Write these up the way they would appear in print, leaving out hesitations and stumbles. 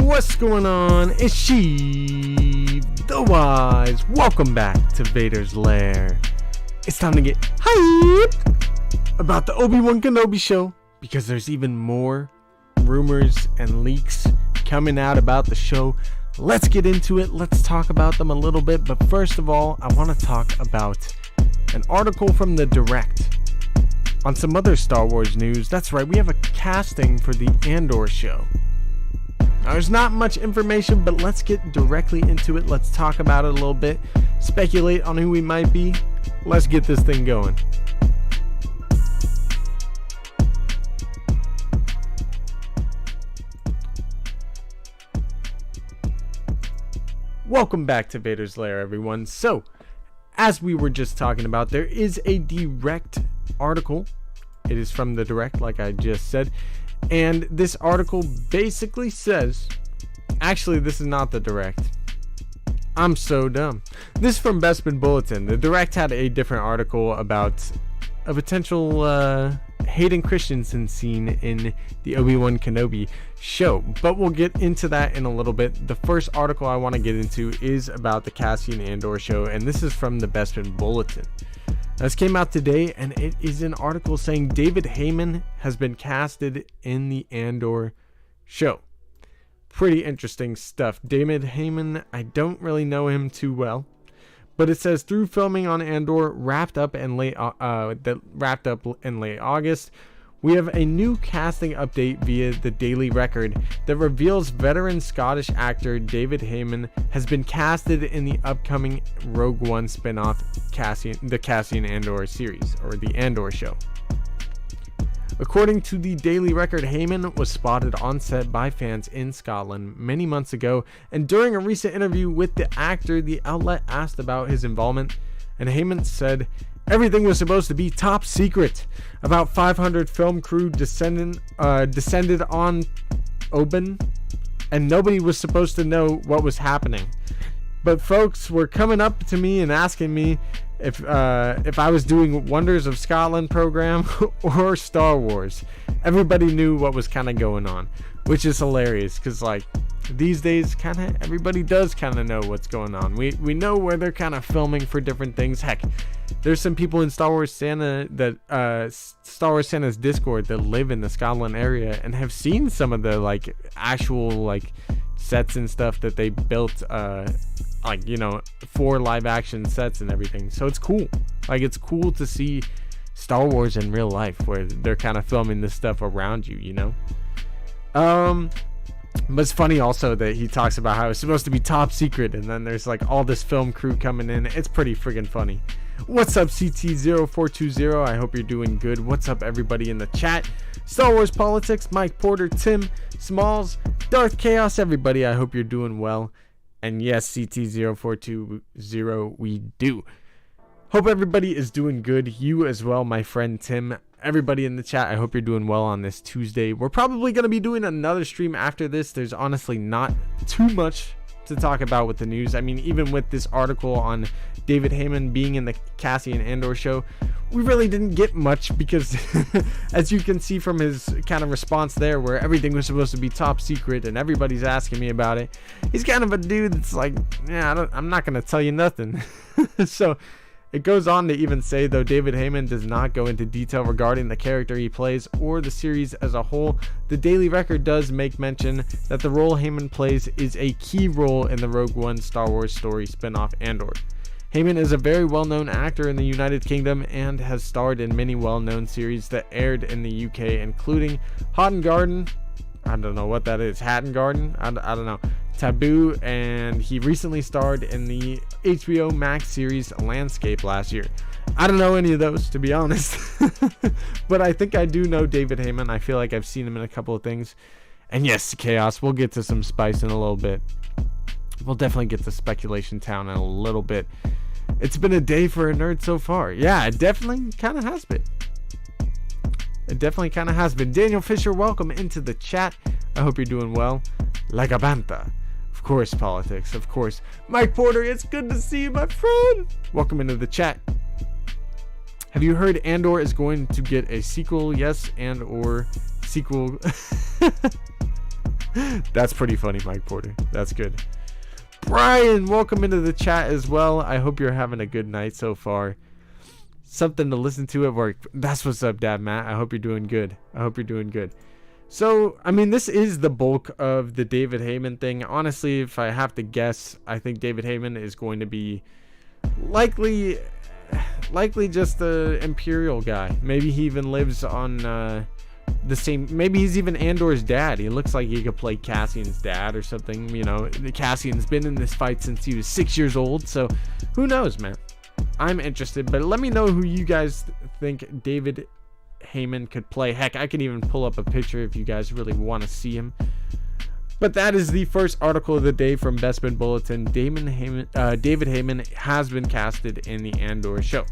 What's going on? It's she, the Wise. Welcome back to Vader's Lair. It's time to get hyped about the Obi Wan Kenobi show because there's even more rumors and leaks coming out about the show. Let's get into it. Let's talk about them a little bit. But first of all, I want to talk about an article from the Direct on some other Star Wars news. That's right, we have a casting for the Andor show. Now, there's not much information, but let's get directly into it. Let's talk about it a little bit, speculate on who we might be. Let's get this thing going. Welcome back to Vader's Lair, everyone. So, as we were just talking about, there is a direct article. It is from the Direct, like I just said. And this article basically says, actually, this is not the Direct. I'm so dumb. This is from Bespin Bulletin. The Direct had a different article about a potential Hayden Christenson scene in the Obi Wan Kenobi show, but we'll get into that in a little bit. The first article I want to get into is about the Cassian Andor show, and this is from the Bespin Bulletin. This came out today, and it is an article saying David Hayman has been casted in the Andor show. Pretty interesting stuff. David Hayman, I don't really know him too well, but it says through filming on Andor wrapped up in late August, we have a new casting update via the Daily Record that reveals veteran Scottish actor David Hayman has been casted in the upcoming Rogue One spin-off the Cassian Andor series, or the Andor show. According to the Daily Record, Hayman was spotted on set by fans in Scotland many months ago, and during a recent interview with the actor, the outlet asked about his involvement, and Hayman said, "Everything was supposed to be top secret. About 500 film crew descended on Oban, and nobody was supposed to know what was happening. But folks were coming up to me and asking me if I was doing Wonders of Scotland program or Star Wars. Everybody knew what was kind of going on," which is hilarious because like these days kind of everybody does kind of know what's going on. We know where they're kind of filming for different things. Heck, there's some people in Star Wars Santa's Discord that live in the Scotland area and have seen some of the like actual like sets and stuff that they built like, you know, for live action sets and everything. So it's cool. Like, it's cool to see Star Wars in real life where they're kind of filming this stuff around you, you know? But it's funny also that he talks about how it's supposed to be top secret, and then there's like all this film crew coming in. It's pretty friggin' funny. What's up, CT0420? I hope you're doing good. What's up, everybody in the chat? Star Wars Politics, Mike Porter, Tim, Smalls, Darth Chaos, everybody. I hope you're doing well. And yes, CT0420, we do. Hope everybody is doing good. You as well, my friend Tim. Everybody in the chat, I hope you're doing well on this Tuesday. We're probably going to be doing another stream after this. There's honestly not too much to talk about with the news. I mean, even with this article on David Hayman being in the Cassian Andor show, we really didn't get much because as you can see from his kind of response there, where everything was supposed to be top secret and everybody's asking me about it, he's kind of a dude that's like, yeah, I'm not going to tell you nothing. So it goes on to even say, though David Hayman does not go into detail regarding the character he plays or the series as a whole, the Daily Record does make mention that the role Hayman plays is a key role in the Rogue One Star Wars story spin-off Andor. Hayman is a very well-known actor in the United Kingdom and has starred in many well-known series that aired in the UK, including Hatton Garden, I don't know what that is, Hatton Garden, I don't know, Taboo, and he recently starred in the HBO Max series Landscape last year. I don't know any of those, to be honest, but I think I do know David Hayman. I feel like I've seen him in a couple of things. And yes, Chaos, we'll get to some spice in a little bit. We'll definitely get to Speculation Town in a little bit. It's been a day for a nerd so far. Yeah, it definitely kind of has been. It definitely kind of has been. Daniel Fisher, welcome into the chat. I hope you're doing well. La Gabanta. Of course, politics. Of course. Mike Porter, it's good to see you, my friend. Welcome into the chat. Have you heard Andor is going to get a sequel? Yes, and or sequel. That's pretty funny, Mike Porter. That's good. Brian, welcome into the chat as well. I hope you're having a good night so far. Something to listen to at work. That's what's up, Dad Matt. I hope you're doing good. So, I mean, this is the bulk of the David Hayman thing. Honestly, if I have to guess, I think David Hayman is going to be likely just the Imperial guy. Maybe he even lives on the same. Maybe he's even Andor's dad. He looks like he could play Cassian's dad or something. You know, Cassian's been in this fight since he was 6 years old. So, who knows, man? I'm interested, but let me know who you guys think David Hayman could play. Heck, I can even pull up a picture if you guys really want to see him. But that is the first article of the day from Bespin Bulletin. David Hayman has been casted in the Andor show.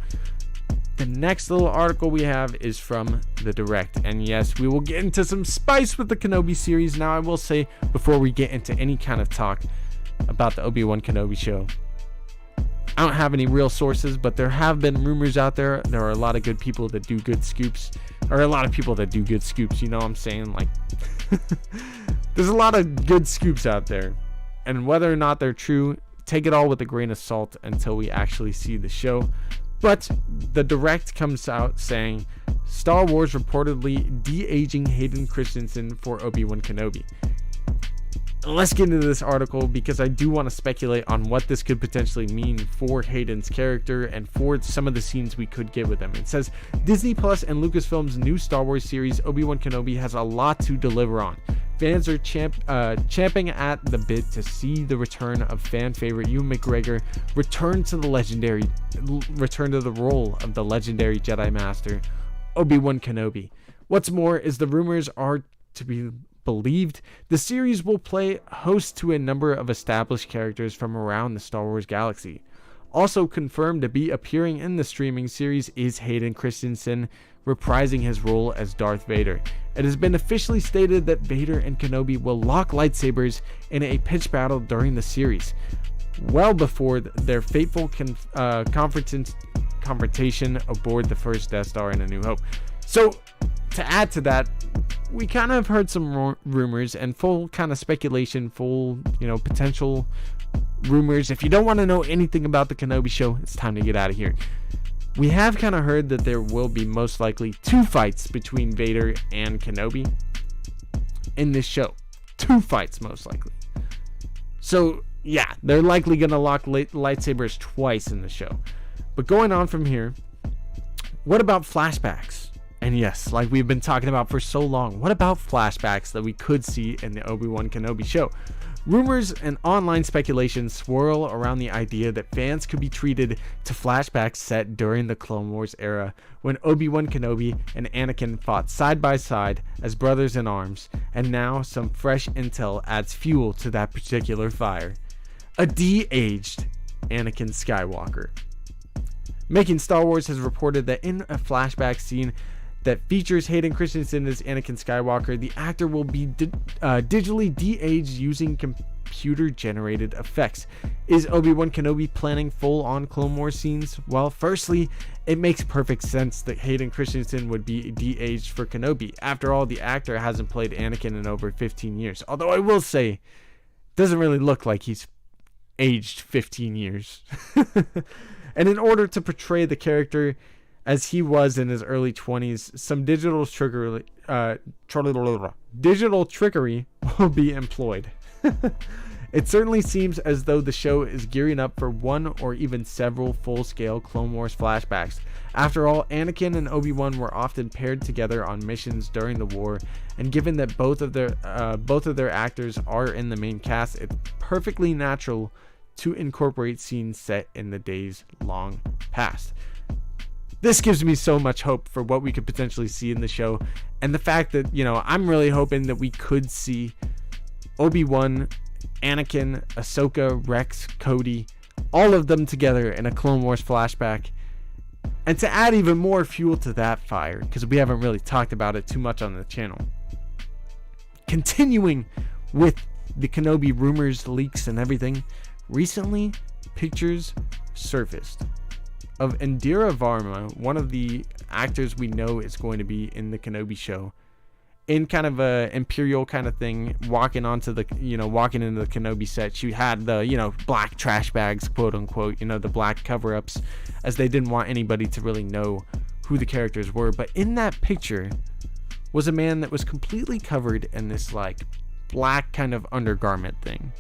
The next little article we have is from the Direct. And yes, we will get into some spice with the Kenobi series. Now, I will say, before we get into any kind of talk about the Obi Wan Kenobi show, I don't have any real sources, but there have been rumors out there. There are a lot of good people that do good scoops. Or a lot of people that do good scoops, you know what I'm saying? Like, there's a lot of good scoops out there. And whether or not they're true, take it all with a grain of salt until we actually see the show. But the Direct comes out saying, Star Wars reportedly de-aging Hayden Christensen for Obi Wan Kenobi. Let's get into this article because I do want to speculate on what this could potentially mean for Hayden's character and for some of the scenes we could get with him. It says, Disney Plus and Lucasfilm's new Star Wars series, Obi Wan Kenobi, has a lot to deliver on. Fans are champing at the bit to see the return of fan favorite Ewan McGregor return to the role of the legendary Jedi Master, Obi Wan Kenobi. What's more is the rumors are to be believed the series will play host to a number of established characters from around the Star Wars galaxy. Also confirmed to be appearing in the streaming series is Hayden Christensen, reprising his role as Darth Vader. It has been officially stated that Vader and Kenobi will lock lightsabers in a pitch battle during the series, well before their fateful confrontation aboard the first Death Star in A New Hope. So, to add to that, we kind of heard some rumors and full kind of speculation, full, potential rumors. If you don't want to know anything about the Kenobi show, it's time to get out of here. We have kind of heard that there will be most likely 2 fights between Vader and Kenobi in this show. 2 fights, most likely. So, yeah, they're likely going to lock lightsabers twice in the show. But going on from here, what about flashbacks? And yes, like we've been talking about for so long, what about flashbacks that we could see in the Obi Wan Kenobi show? Rumors and online speculation swirl around the idea that fans could be treated to flashbacks set during the Clone Wars era, when Obi Wan Kenobi and Anakin fought side by side as brothers in arms, and now some fresh intel adds fuel to that particular fire. A de-aged Anakin Skywalker. Making Star Wars has reported that in a flashback scene that features Hayden Christensen as Anakin Skywalker, the actor will be digitally de-aged using computer-generated effects. Is Obi-Wan Kenobi planning full-on Clone Wars scenes? Well, firstly, it makes perfect sense that Hayden Christensen would be de-aged for Kenobi. After all, the actor hasn't played Anakin in over 15 years. Although I will say, it doesn't really look like he's aged 15 years. And in order to portray the character as he was in his early 20s, some digital trickery will be employed. It certainly seems as though the show is gearing up for one or even several full-scale Clone Wars flashbacks. After all, Anakin and Obi-Wan were often paired together on missions during the war, and given that both of their actors are in the main cast, it's perfectly natural to incorporate scenes set in the days long past. This gives me so much hope for what we could potentially see in the show, and the fact that, I'm really hoping that we could see Obi-Wan, Anakin, Ahsoka, Rex, Cody, all of them together in a Clone Wars flashback. And to add even more fuel to that fire, because we haven't really talked about it too much on the channel. Continuing with the Kenobi rumors, leaks, and everything, recently pictures surfaced of Indira Varma, one of the actors we know is going to be in the Kenobi show, in kind of a Imperial kind of thing, walking into the Kenobi set. She had the, black trash bags, quote unquote, the black cover-ups, as they didn't want anybody to really know who the characters were. But in that picture was a man that was completely covered in this like black kind of undergarment thing.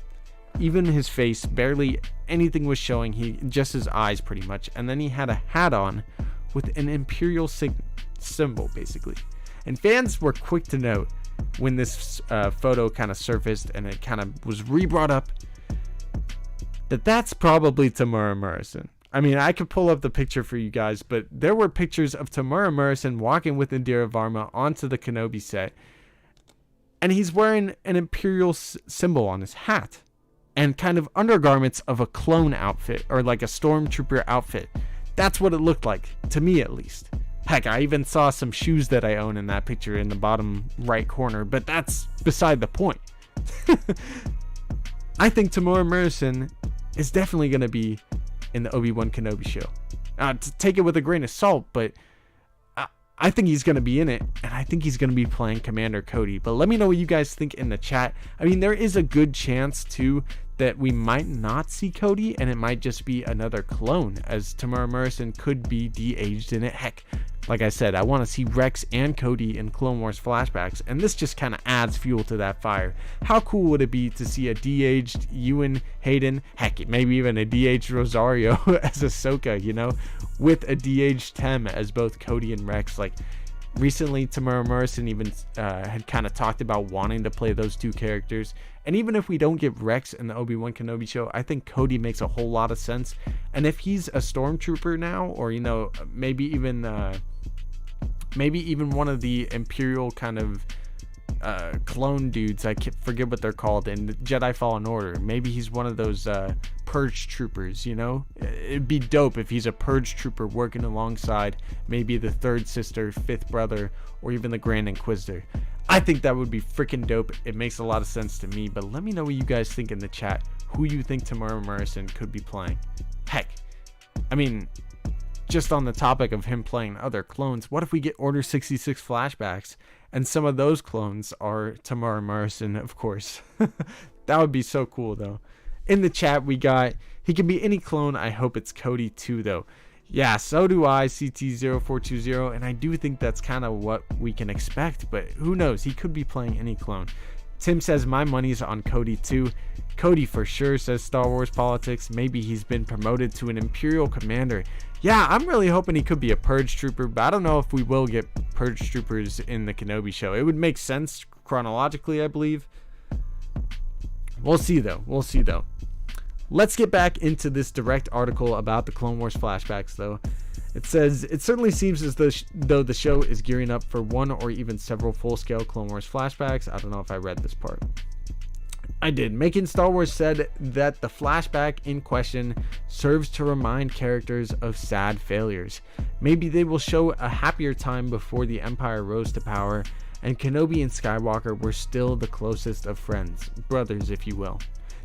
Even his face, barely anything was showing, just his eyes pretty much. And then he had a hat on with an Imperial symbol, basically. And fans were quick to note when this photo kind of surfaced and it kind of was re-brought up that that's probably Temuera Morrison. I mean, I could pull up the picture for you guys, but there were pictures of Temuera Morrison walking with Indira Varma onto the Kenobi set, and he's wearing an Imperial symbol on his hat and kind of undergarments of a clone outfit, or like a stormtrooper outfit. That's what it looked like, to me at least. Heck, I even saw some shoes that I own in that picture in the bottom right corner, but that's beside the point. I think Temuera Morrison is definitely going to be in the Obi Wan Kenobi show. To take it with a grain of salt, but I think he's going to be in it, and I think he's going to be playing Commander Cody. But let me know what you guys think in the chat. I mean, there is a good chance, too, that we might not see Cody, and it might just be another clone, as Temuera Morrison could be de-aged in it. Heck, like I said, I want to see Rex and Cody in Clone Wars flashbacks, and this just kind of adds fuel to that fire. How cool would it be to see a de-aged Ewan, Hayden, heck, maybe even a de-aged Rosario as Ahsoka, with a de-aged Tem as both Cody and Rex? Like, recently Temuera Morrison even had kind of talked about wanting to play those two characters. And even if we don't get Rex in the Obi Wan Kenobi show, I think Cody makes a whole lot of sense. And if he's a stormtrooper now, or maybe even one of the Imperial kind of clone dudes, I forget what they're called in Jedi Fallen Order. Maybe he's one of those purge troopers. It'd be dope if he's a purge trooper working alongside maybe the third sister, fifth brother, or even the Grand Inquisitor. I think that would be freaking dope. It makes a lot of sense to me, but let me know what you guys think in the chat, who you think Temuera Morrison could be playing. Heck, I mean, just on the topic of him playing other clones, what if we get Order 66 flashbacks and some of those clones are Temuera Morrison, of course? That would be so cool, though. In the chat, we got, he can be any clone. I hope it's Cody too, though. Yeah, so do I, CT0420, and I do think that's kind of what we can expect, but who knows? He could be playing any clone. Tim says, my money's on Cody too. Cody for sure, says Star Wars Politics. Maybe he's been promoted to an Imperial commander. Yeah, I'm really hoping he could be a Purge Trooper, but I don't know if we will get Purge Troopers in the Kenobi show. It would make sense chronologically, I believe. We'll see, though. Let's get back into this direct article about the Clone Wars flashbacks, though. It says, it certainly seems as though the show is gearing up for one or even several full-scale Clone Wars flashbacks. I don't know if I read this part. I did. Making Star Wars said that the flashback in question serves to remind characters of sad failures. Maybe they will show a happier time before the Empire rose to power, and Kenobi and Skywalker were still the closest of friends, brothers if you will.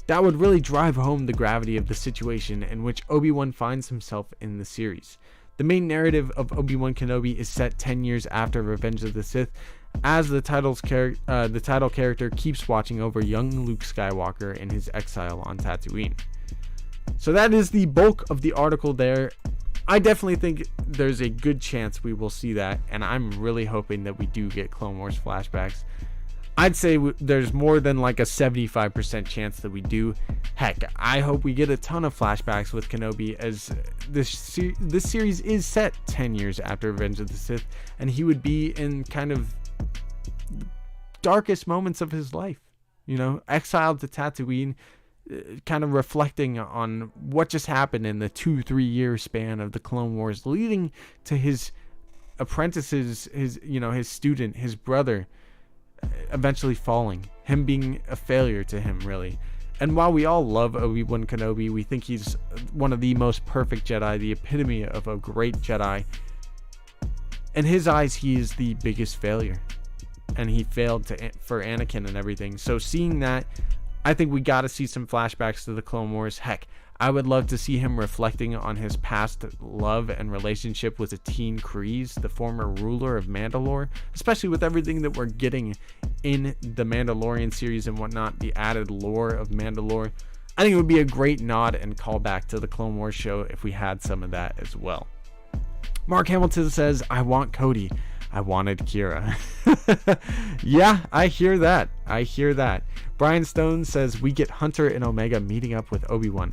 That would really drive home the gravity of the situation in which Obi-Wan finds himself in the series. The main narrative of Obi Wan Kenobi is set 10 years after Revenge of the Sith, as the title character keeps watching over young Luke Skywalker in his exile on Tatooine. So that is the bulk of the article there. I definitely think there's a good chance we will see that, and I'm really hoping that we do get Clone Wars flashbacks. I'd say there's more than like a 75% chance that we do. Heck, I hope we get a ton of flashbacks with Kenobi, as this series is set 10 years after Revenge of the Sith, and he would be in kind of the darkest moments of his life, exiled to Tatooine, kind of reflecting on what just happened in the 2-3 year span of the Clone Wars, leading to his apprentices, his student, his brother, eventually falling, him being a failure to him, really. And while we all love Obi Wan Kenobi, we think he's one of the most perfect Jedi, the epitome of a great Jedi. In his eyes, he is the biggest failure, and he failed for Anakin and everything. So seeing that, I think we got to see some flashbacks to the Clone Wars. Heck, I would love to see him reflecting on his past love and relationship with Satine Kryze, the former ruler of Mandalore, especially with everything that we're getting in the Mandalorian series and whatnot, the added lore of Mandalore. I think it would be a great nod and callback to the Clone Wars show if we had some of that as well. Mark Hamilton says, I want Cody. I wanted Kira. Yeah, I hear that. Brian Stone says, we get Hunter and Omega meeting up with Obi-Wan.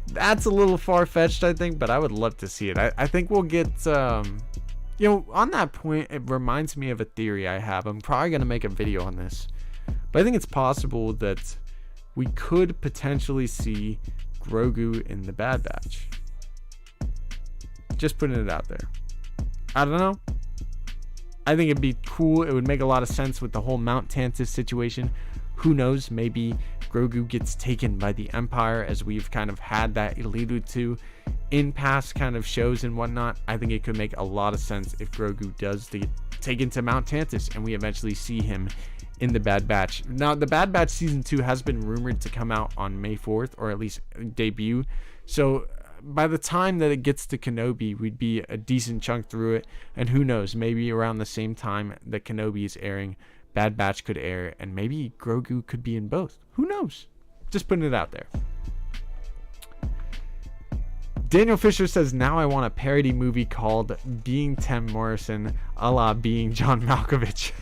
That's a little far-fetched, I think, but I would love to see it. I think we'll get, on that point, it reminds me of a theory I have. I'm probably going to make a video on this. But I think it's possible that we could potentially see Grogu in the Bad Batch. Just putting it out there. I don't know. I think it'd be cool. It would make a lot of sense with the whole Mount Tantiss situation. Who knows? Maybe Grogu gets taken by the Empire, as we've kind of had that alluded to in past kind of shows and whatnot. I think it could make a lot of sense if Grogu does get taken to Mount Tantiss and we eventually see him in the Bad Batch. Now, the Bad Batch season 2 has been rumored to come out on May 4th, or at least debut. So by the time that it gets to Kenobi, we'd be a decent chunk through it. And who knows, maybe around the same time that Kenobi is airing, Bad Batch could air, and maybe Grogu could be in both. Who knows? Just putting it out there. Daniel Fisher says, now I want a parody movie called Being Tem Morrison, a la Being John Malkovich.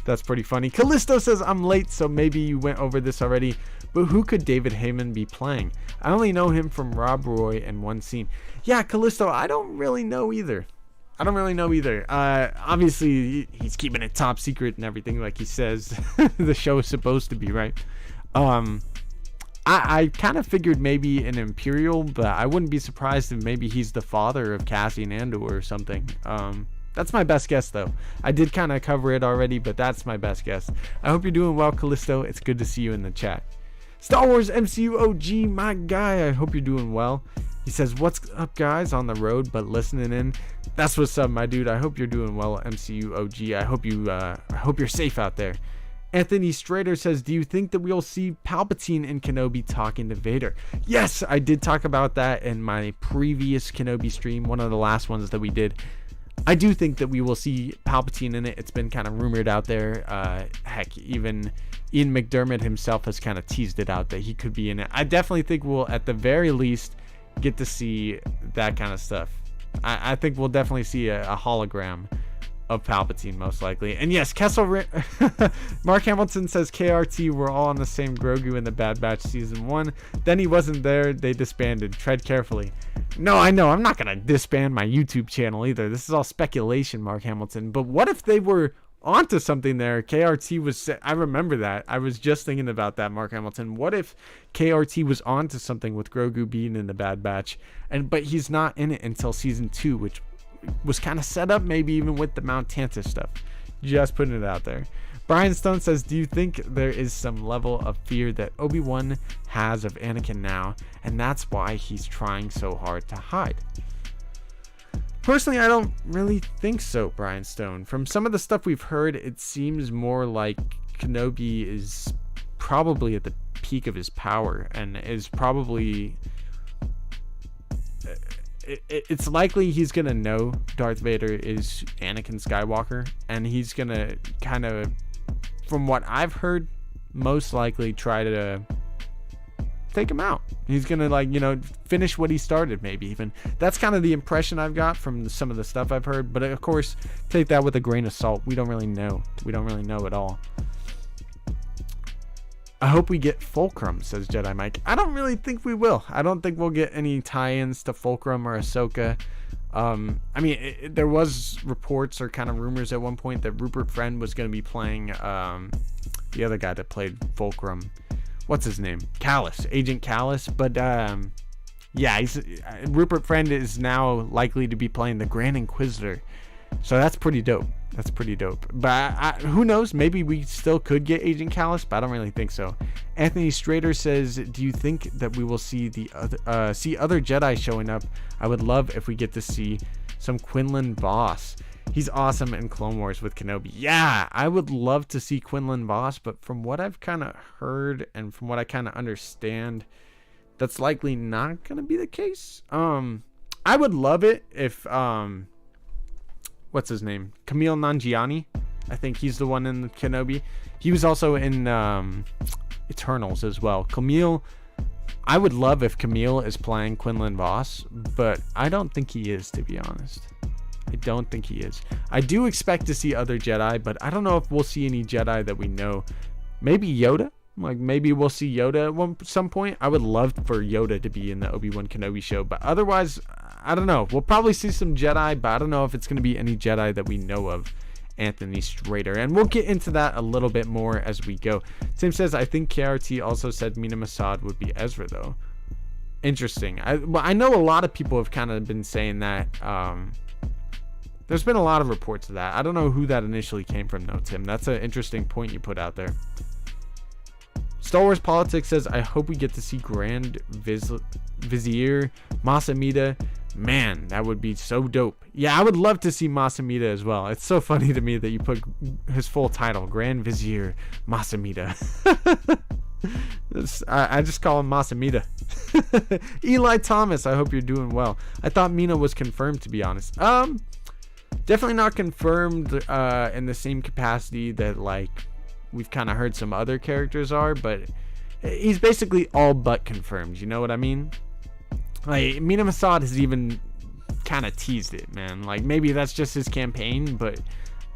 That's pretty funny. Callisto says, I'm late, so maybe you went over this already, but who could David Hayman be playing? I only know him from Rob Roy in one scene. Yeah, Callisto, I don't really know either. Obviously, he's keeping it top secret and everything, like he says the show is supposed to be, right? I kind of figured maybe an Imperial, but I wouldn't be surprised if maybe he's the father of Cassian Andor or something. That's my best guess, though. I did kind of cover it already, but that's my best guess. I hope you're doing well, Callisto. It's good to see you in the chat. Star Wars MCU OG, my guy. I hope you're doing well. He says, what's up, guys? On the road, but listening in. That's what's up, my dude. I hope you're doing well, MCU OG. I hope you're safe out there. Anthony Strader says, do you think that we'll see Palpatine and Kenobi talking to Vader? Yes, I did talk about that in my previous Kenobi stream, one of the last ones that we did. I do think that we will see Palpatine in it. It's been kind of rumored out there. Heck, even Ian McDermott himself has kind of teased it out that he could be in it. I definitely think we'll, at the very least, get to see that kind of stuff. I think we'll definitely see a hologram of Palpatine, most likely. And yes, Mark Hamilton says, KRT, we're all on the same Grogu in the Bad Batch season 1. Then he wasn't there, they disbanded. Tread carefully. No, I know, I'm not gonna disband my YouTube channel either. This is all speculation, Mark Hamilton. But what if they were onto something there? KRT was, I remember that. I was just thinking about that, Mark Hamilton. What if KRT was onto something with Grogu being in the Bad Batch, but he's not in it until season 2, which was kind of set up maybe even with the Mount Tantiss stuff. Just putting it out there. Brian Stone says, do you think there is some level of fear that Obi-Wan has of Anakin now, and that's why he's trying so hard to hide? Personally, I don't really think so, Brian Stone. From some of the stuff we've heard, it seems more like Kenobi is probably at the peak of his power and is probably... It's likely he's gonna know Darth Vader is Anakin Skywalker, and he's gonna kind of, from what I've heard, most likely try to take him out. He's gonna finish what he started, maybe even. That's kind of the impression I've got from some of the stuff I've heard, but of course, take that with a grain of salt. We don't really know at all. I hope we get Fulcrum, says Jedi Mike. I don't really think we will. I don't think we'll get any tie-ins to Fulcrum or Ahsoka. There was reports or kind of rumors at one point that Rupert Friend was going to be playing the other guy that played Fulcrum. What's his name? Callus, Agent Callus. But Rupert Friend is now likely to be playing the Grand Inquisitor. So that's pretty dope. But who knows? Maybe we still could get Agent Callus, but I don't really think so. Anthony Strader says, do you think that we will see other Jedi showing up? I would love if we get to see some Quinlan Vos. He's awesome in Clone Wars with Kenobi. Yeah, I would love to see Quinlan Vos, but from what I've kind of heard and from what I kind of understand, that's likely not going to be the case. I would love it if, what's his name? Kumail Nanjiani. I think he's the one in Kenobi. He was also in Eternals as well. Kumail, I would love if Kumail is playing Quinlan Vos, but I don't think he is, to be honest. I don't think he is. I do expect to see other Jedi, but I don't know if we'll see any Jedi that we know. Maybe Yoda? Like, maybe we'll see Yoda at some point. I would love for Yoda to be in the Obi Wan Kenobi show, but otherwise, I don't know. We'll probably see some Jedi, but I don't know if it's going to be any Jedi that we know of. Anthony Strader, and we'll get into that a little bit more as we go. Tim says, I think KRT also said Mina Masad would be Ezra, though. Interesting. I know a lot of people have kind of been saying that. There's been a lot of reports of that. I don't know who that initially came from, though, Tim. That's an interesting point you put out there. Star Wars Politics says, I hope we get to see Grand Vizier Mas Amedda. Man, that would be so dope. Yeah, I would love to see Mas Amedda as well. It's so funny to me that you put his full title, Grand Vizier Mas Amedda. I just call him Mas Amedda. Eli Thomas, I hope you're doing well. I thought Mina was confirmed, to be honest. Definitely not confirmed in the same capacity that, like, we've kind of heard some other characters are, but he's basically all but confirmed. You know what I mean? Like, Mina Masad has even kind of teased it, man. Like, maybe that's just his campaign, but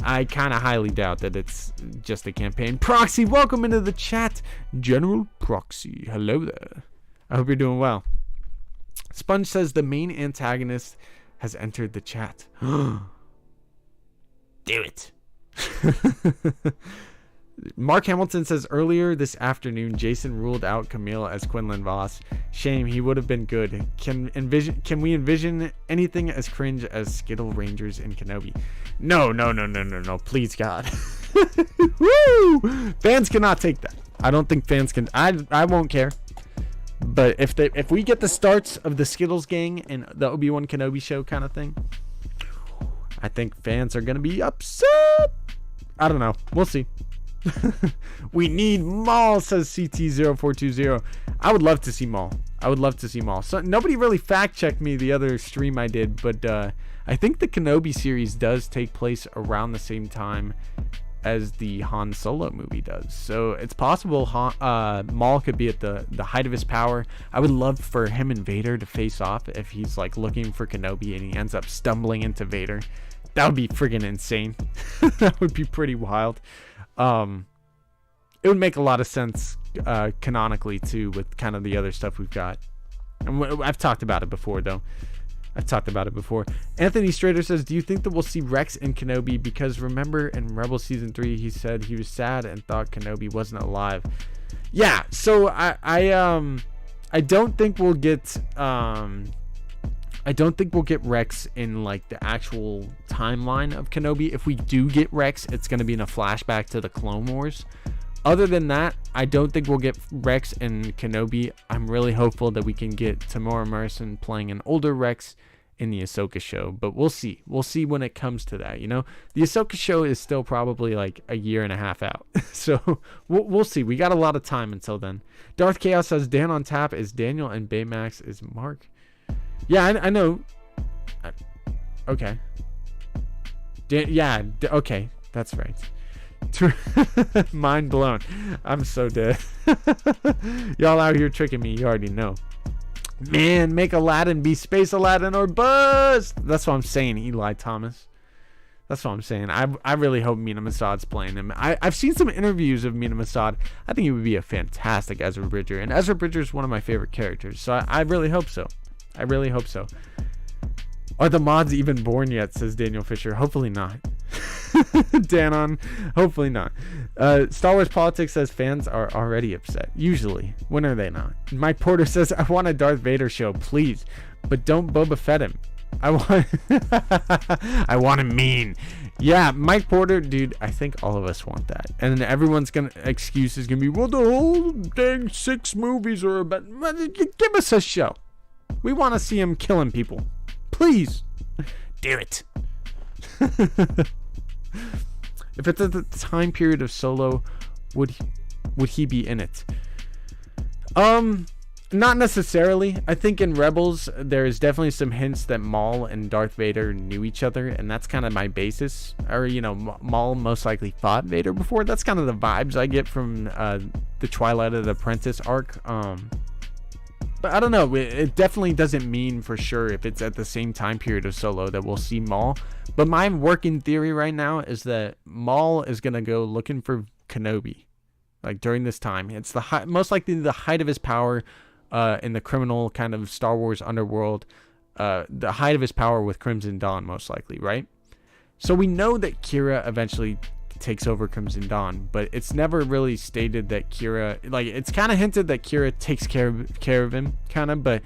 I kind of highly doubt that it's just a campaign. Proxy, welcome into the chat. General Proxy, hello there. I hope you're doing well. Sponge says the main antagonist has entered the chat. Do it. Mark Hamilton says earlier this afternoon Jason ruled out Kumail as Quinlan Vos. Shame, he would have been good. Can we envision anything as cringe as Skittle Rangers in Kenobi? No, please God. Woo! Fans cannot take that. I don't think fans can. I won't care. But if we get the starts of the Skittles gang and the Obi Wan Kenobi show kind of thing, I think fans are gonna be upset. I don't know. We'll see. We need Maul, says CT0420. I would love to see Maul. So nobody really fact checked me the other stream I did, but I think the Kenobi series does take place around the same time as the Han Solo movie does. So it's possible Maul could be at the height of his power. I would love for him and Vader to face off if he's like looking for Kenobi and he ends up stumbling into Vader. That would be friggin' insane. That would be pretty wild. It would make a lot of sense canonically too with kind of the other stuff we've got. And I've talked about it before, though. Anthony Strader says, do you think that we'll see Rex in Kenobi? Because remember in Rebels Season 3 he said he was sad and thought Kenobi wasn't alive. Yeah, so I don't think we'll get Rex in like the actual timeline of Kenobi. If we do get Rex, it's going to be in a flashback to the Clone Wars. Other than that, I don't think we'll get Rex in Kenobi. I'm really hopeful that we can get Temuera Morrison playing an older Rex in the Ahsoka show, but we'll see. We'll see when it comes to that, you know? The Ahsoka show is still probably like a year and a half out. So we'll see. We got a lot of time until then. Darth Chaos says Dan on tap is Daniel and Baymax is Mark. Yeah, I know. Okay. Okay. That's right. Mind blown. I'm so dead. Y'all out here tricking me. You already know. Man, make Aladdin be Space Aladdin or bust. That's what I'm saying, Eli Thomas. That's what I'm saying. I really hope Mina Masad's playing him. I've seen some interviews of Mina Masad. I think he would be a fantastic Ezra Bridger. And Ezra Bridger is one of my favorite characters. So I really hope so. Are the mods even born yet, says Daniel Fisher. Hopefully not. Danon, hopefully not. Star Wars Politics says fans are already upset. Usually. When are they not? Mike Porter says, I want a Darth Vader show, please. But don't Boba Fett him. I want him mean. Yeah, Mike Porter, dude, I think all of us want that. And then everyone's excuse is gonna be, well, the whole dang 6 movies are about. Give us a show. We want to see him killing people. Please. Do it. If it's at the time period of Solo, would he be in it? Not necessarily. I think in Rebels, there's definitely some hints that Maul and Darth Vader knew each other, and that's kind of my basis. Or, you know, Maul most likely fought Vader before. That's kind of the vibes I get from the Twilight of the Apprentice arc. But I don't know. It definitely doesn't mean for sure if it's at the same time period of Solo that we'll see Maul. But my working theory right now is that Maul is going to go looking for Kenobi. Like during this time. It's most likely the height of his power in the criminal kind of Star Wars underworld, the height of his power with Crimson Dawn, most likely, right? So we know that Kira eventually takes over Crimson Dawn, but it's never really stated that Kira, like, it's kind of hinted that Kira takes care of him, kind of, but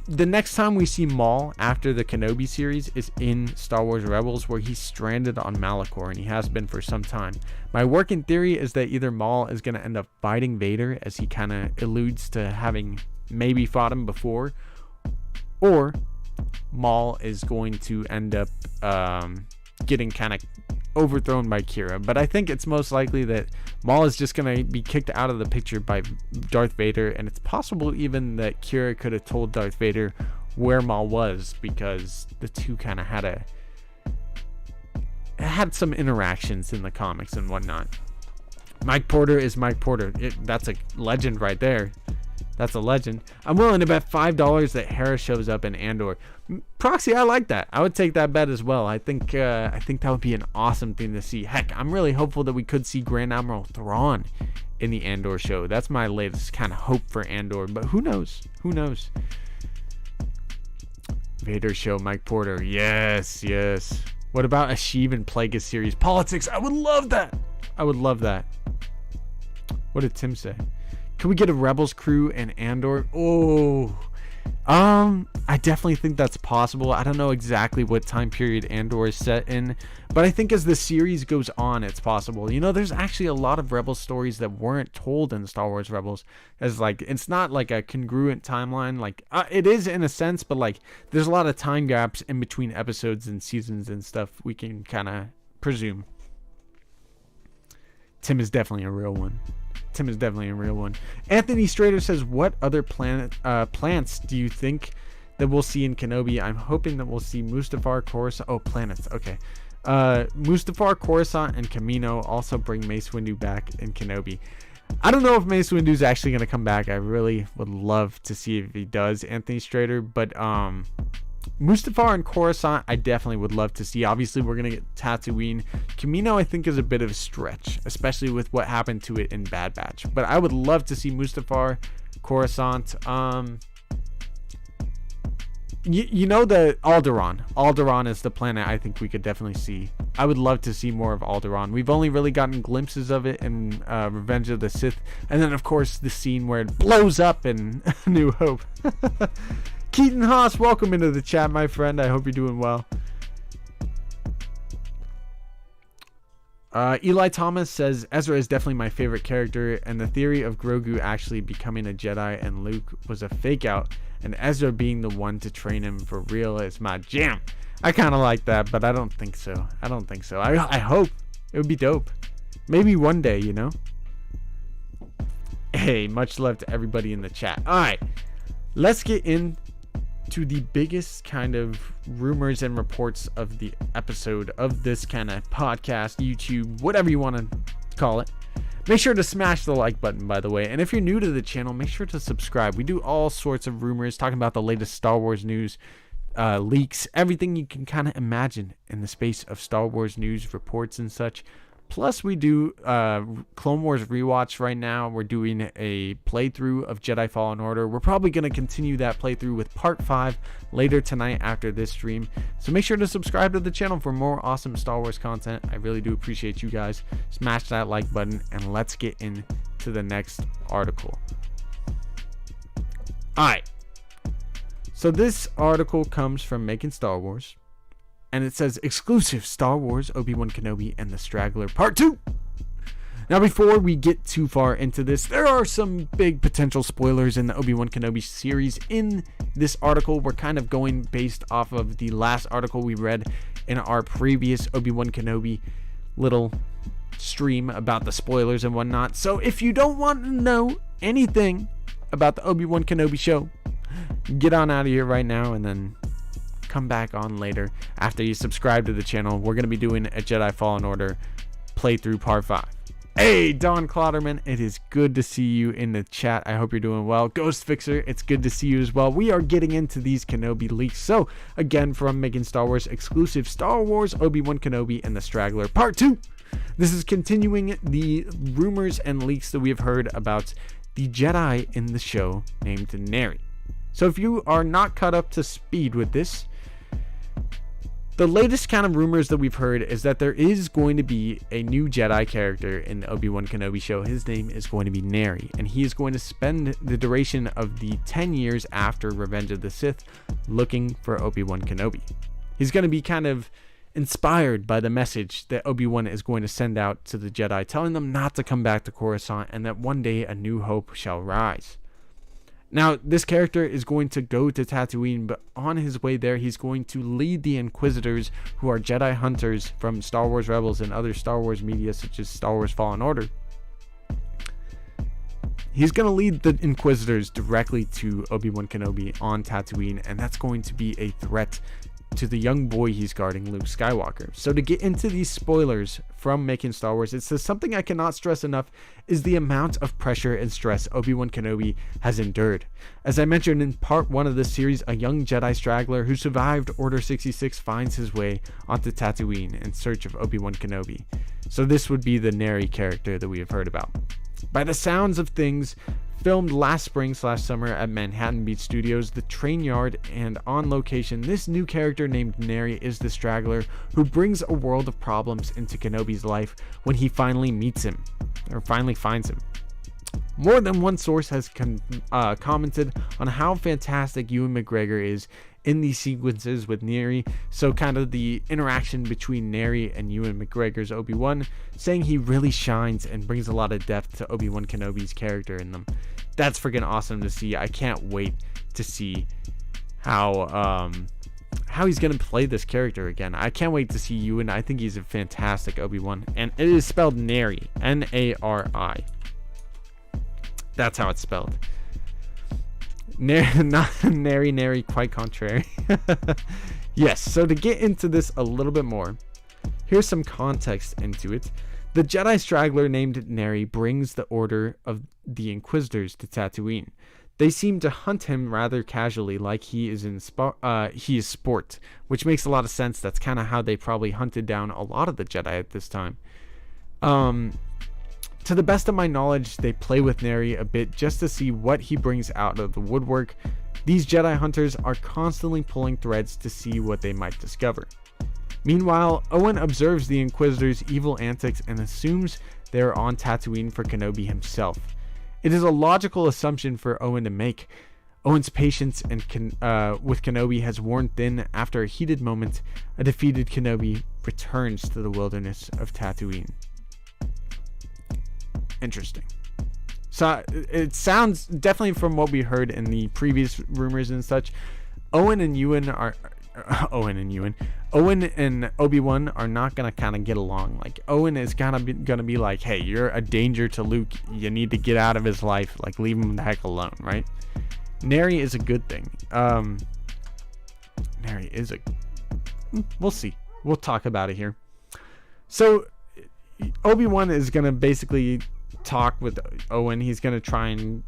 the next time we see Maul after the Kenobi series is in Star Wars Rebels, where he's stranded on Malachor, and he has been for some time. My working theory is that either Maul is going to end up fighting Vader, as he kind of alludes to having maybe fought him before, or Maul is going to end up getting kind of overthrown by Kira. But I think it's most likely that Maul is just going to be kicked out of the picture by Darth Vader, and it's possible even that Kira could have told Darth Vader where Maul was, because the two kind of had some interactions in the comics and whatnot. Mike Porter is Mike Porter. That's a legend right there. That's a legend. I'm willing to bet $5 that Hera shows up in Andor. Proxy, I like that. I would take that bet as well. I think that would be an awesome thing to see. Heck, I'm really hopeful that we could see Grand Admiral Thrawn in the Andor show. That's my latest kind of hope for Andor, but who knows? Who knows? Vader show, Mike Porter. Yes, yes. What about a Sheev and Plagueis series? Politics. I would love that. I would love that. What did Tim say? Can we get a Rebels crew in Andor? Oh, I definitely think that's possible. I don't know exactly what time period Andor is set in, but I think as the series goes on, it's possible. You know, there's actually a lot of Rebel stories that weren't told in Star Wars Rebels, as like, it's not like a congruent timeline. Like, it is in a sense, but like, there's a lot of time gaps in between episodes and seasons and stuff we can kind of presume. Tim is definitely a real one. Tim is definitely a real one. Anthony Strader says, what other plants do you think that we'll see in Kenobi? I'm hoping that we'll see Mustafar, Coruscant. Oh, planets. Okay. Mustafar, Coruscant, and Kamino also bring Mace Windu back in Kenobi. I don't know if Mace Windu is actually going to come back. I really would love to see if he does, Anthony Strader. But Mustafar and Coruscant, I definitely would love to see. Obviously, we're going to get Tatooine. Kamino, I think, is a bit of a stretch, especially with what happened to it in Bad Batch. But I would love to see Mustafar, Coruscant. You know, the Alderaan. Alderaan is the planet I think we could definitely see. I would love to see more of Alderaan. We've only really gotten glimpses of it in Revenge of the Sith. And then, of course, the scene where it blows up in New Hope. Keaton Haas, welcome into the chat, my friend. I hope you're doing well. Eli Thomas says, Ezra is definitely my favorite character, and the theory of Grogu actually becoming a Jedi and Luke was a fake out, and Ezra being the one to train him for real is my jam. I kind of like that, but I don't think so. I don't think so. I hope. It would be dope. Maybe one day, you know? Hey, much love to everybody in the chat. Alright, let's get into the biggest kind of rumors and reports of the episode of this kind of podcast, YouTube, whatever you want to call it. Make sure to smash the like button, by the way. And if you're new to the channel, make sure to subscribe. We do all sorts of rumors, talking about the latest Star Wars news, leaks, everything you can kind of imagine in the space of Star Wars news, reports, and such. Plus, we do Clone Wars rewatch right now. We're doing a playthrough of Jedi Fallen Order. We're probably going to continue that playthrough with Part 5 later tonight after this stream. So make sure to subscribe to the channel for more awesome Star Wars content. I really do appreciate you guys. Smash that like button, and let's get into the next article. Alright. So this article comes from Making Star Wars. And it says, exclusive Star Wars Obi Wan Kenobi and the Straggler Part 2. Now, before we get too far into this, there are some big potential spoilers in the Obi Wan Kenobi series in this article. We're kind of going based off of the last article we read in our previous Obi Wan Kenobi little stream about the spoilers and whatnot. So if you don't want to know anything about the Obi Wan Kenobi show, get on out of here right now and then come back on later after you subscribe to the channel. We're going to be doing a Jedi Fallen Order playthrough part 5. Hey, Don Clotterman, it is good to see you in the chat. I hope you're doing well. Ghost Fixer, it's good to see you as well. We are getting into these Kenobi leaks. So, again, from making Star Wars exclusive, Star Wars Obi Wan Kenobi and the Straggler Part 2. This is continuing the rumors and leaks that we have heard about the Jedi in the show named Nari. So, if you are not caught up to speed with this, the latest kind of rumors that we've heard is that there is going to be a new Jedi character in the Obi Wan Kenobi show. His name is going to be Nari, and he is going to spend the duration of the 10 years after Revenge of the Sith looking for Obi Wan Kenobi. He's going to be kind of inspired by the message that Obi Wan is going to send out to the Jedi, telling them not to come back to Coruscant and that one day a new hope shall rise. Now, this character is going to go to Tatooine, but on his way there, he's going to lead the Inquisitors, who are Jedi hunters from Star Wars Rebels and other Star Wars media, such as Star Wars Fallen Order. He's going to lead the Inquisitors directly to Obi-Wan Kenobi on Tatooine, and that's going to be a threat to the young boy he's guarding, Luke Skywalker. So to get into these spoilers from making Star Wars, it says something I cannot stress enough is the amount of pressure and stress Obi-Wan Kenobi has endured. As I mentioned in part 1 of this series, a young Jedi straggler who survived Order 66 finds his way onto Tatooine in search of Obi-Wan Kenobi. So this would be the Nari character that we have heard about. By the sounds of things, filmed last spring/summer at Manhattan Beach Studios, the train yard, and on location, this new character named Nari is the straggler who brings a world of problems into Kenobi's life when he finally meets him, or finally finds him. More than one source has commented on how fantastic Ewan McGregor is in these sequences with Nari, so kind of the interaction between Nari and Ewan McGregor's Obi-Wan, saying he really shines and brings a lot of depth to Obi-Wan Kenobi's character in them. That's freaking awesome to see. I can't wait to see how he's gonna play this character again. I can't wait to see Ewan. I think he's a fantastic Obi-Wan, and it is spelled Nari, N-A-R-I. That's how it's spelled. Not Nari, quite contrary. Yes, so to get into this a little bit more, here's some context into it. The Jedi straggler named Nari brings the order of the Inquisitors to Tatooine. They seem to hunt him rather casually, like he is sport, which makes a lot of sense. That's kind of how they probably hunted down a lot of the Jedi at this time. To the best of my knowledge, they play with Nari a bit just to see what he brings out of the woodwork. These Jedi hunters are constantly pulling threads to see what they might discover. Meanwhile, Owen observes the Inquisitors' evil antics and assumes they are on Tatooine for Kenobi himself. It is a logical assumption for Owen to make. Owen's patience with Kenobi has worn thin after a heated moment. A defeated Kenobi returns to the wilderness of Tatooine. Interesting. So it sounds, definitely from what we heard in the previous rumors and such, Owen and Obi-Wan are not gonna kind of get along. Like, Owen is gonna be like, hey, you're a danger to Luke, you need to get out of his life, like, leave him the heck alone, right? Nari is a good thing. Nari is we'll see, we'll talk about it here. So Obi-Wan is gonna basically talk with Owen. He's gonna try and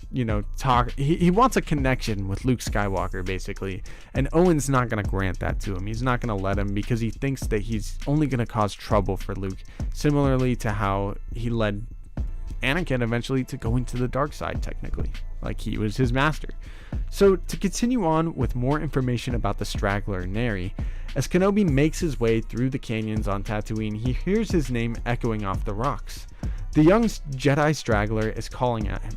talk. He wants a connection with Luke Skywalker basically, and Owen's not gonna grant that to him. He's not gonna let him because he thinks that he's only gonna cause trouble for Luke, similarly to how he led Anakin eventually to go into the dark side, technically, like he was his master. So to continue on with more information about the straggler Nari, as Kenobi makes his way through the canyons on Tatooine, he hears his name echoing off the rocks. The young Jedi straggler is calling at him.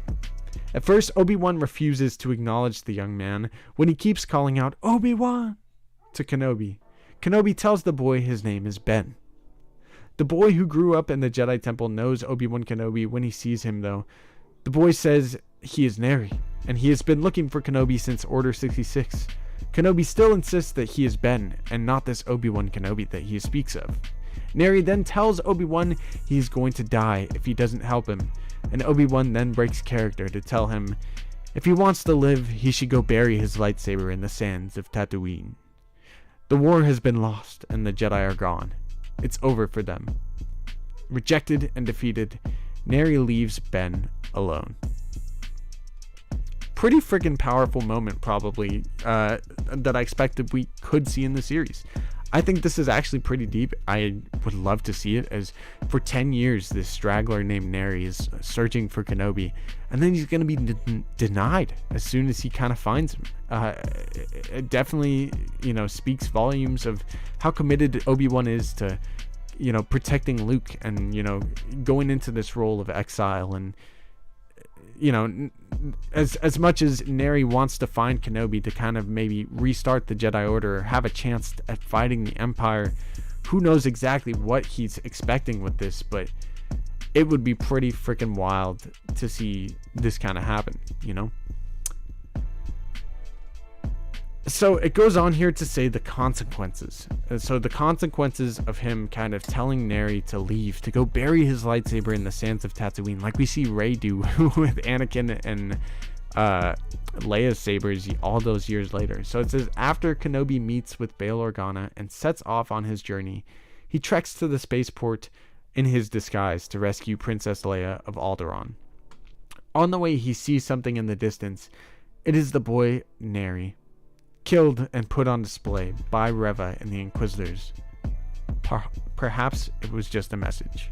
At first, Obi-Wan refuses to acknowledge the young man when he keeps calling out Obi-Wan to Kenobi. Kenobi tells the boy his name is Ben. The boy who grew up in the Jedi Temple knows Obi-Wan Kenobi when he sees him, though. The boy says he is Nari, and he has been looking for Kenobi since Order 66. Kenobi still insists that he is Ben, and not this Obi-Wan Kenobi that he speaks of. Nari then tells Obi-Wan he's going to die if he doesn't help him, and Obi-Wan then breaks character to tell him If he wants to live, he should go bury his lightsaber in the sands of Tatooine. The war has been lost, and the Jedi are gone. It's over for them. Rejected and defeated, Nari leaves Ben alone. Pretty freaking powerful moment, probably, that I expected we could see in the series. I think this is actually pretty deep. I would love to see it, as for 10 years this straggler named Nari is searching for Kenobi, and then he's going to be denied as soon as he kind of finds him. It definitely, speaks volumes of how committed Obi-Wan is to, protecting Luke and, going into this role of exile. And as much as Nari wants to find Kenobi to kind of maybe restart the Jedi Order or have a chance at fighting the Empire, who knows exactly what he's expecting with this, but it would be pretty freaking wild to see this kind of happen, So it goes on here to say the consequences. So the consequences of him kind of telling Nari to leave, to go bury his lightsaber in the sands of Tatooine, like we see Rey do with Anakin and Leia's sabers all those years later. So it says, after Kenobi meets with Bail Organa and sets off on his journey, he treks to the spaceport in his disguise to rescue Princess Leia of Alderaan. On the way, he sees something in the distance. It is the boy Nari, killed and put on display by Reva and the Inquisitors. Perhaps it was just a message.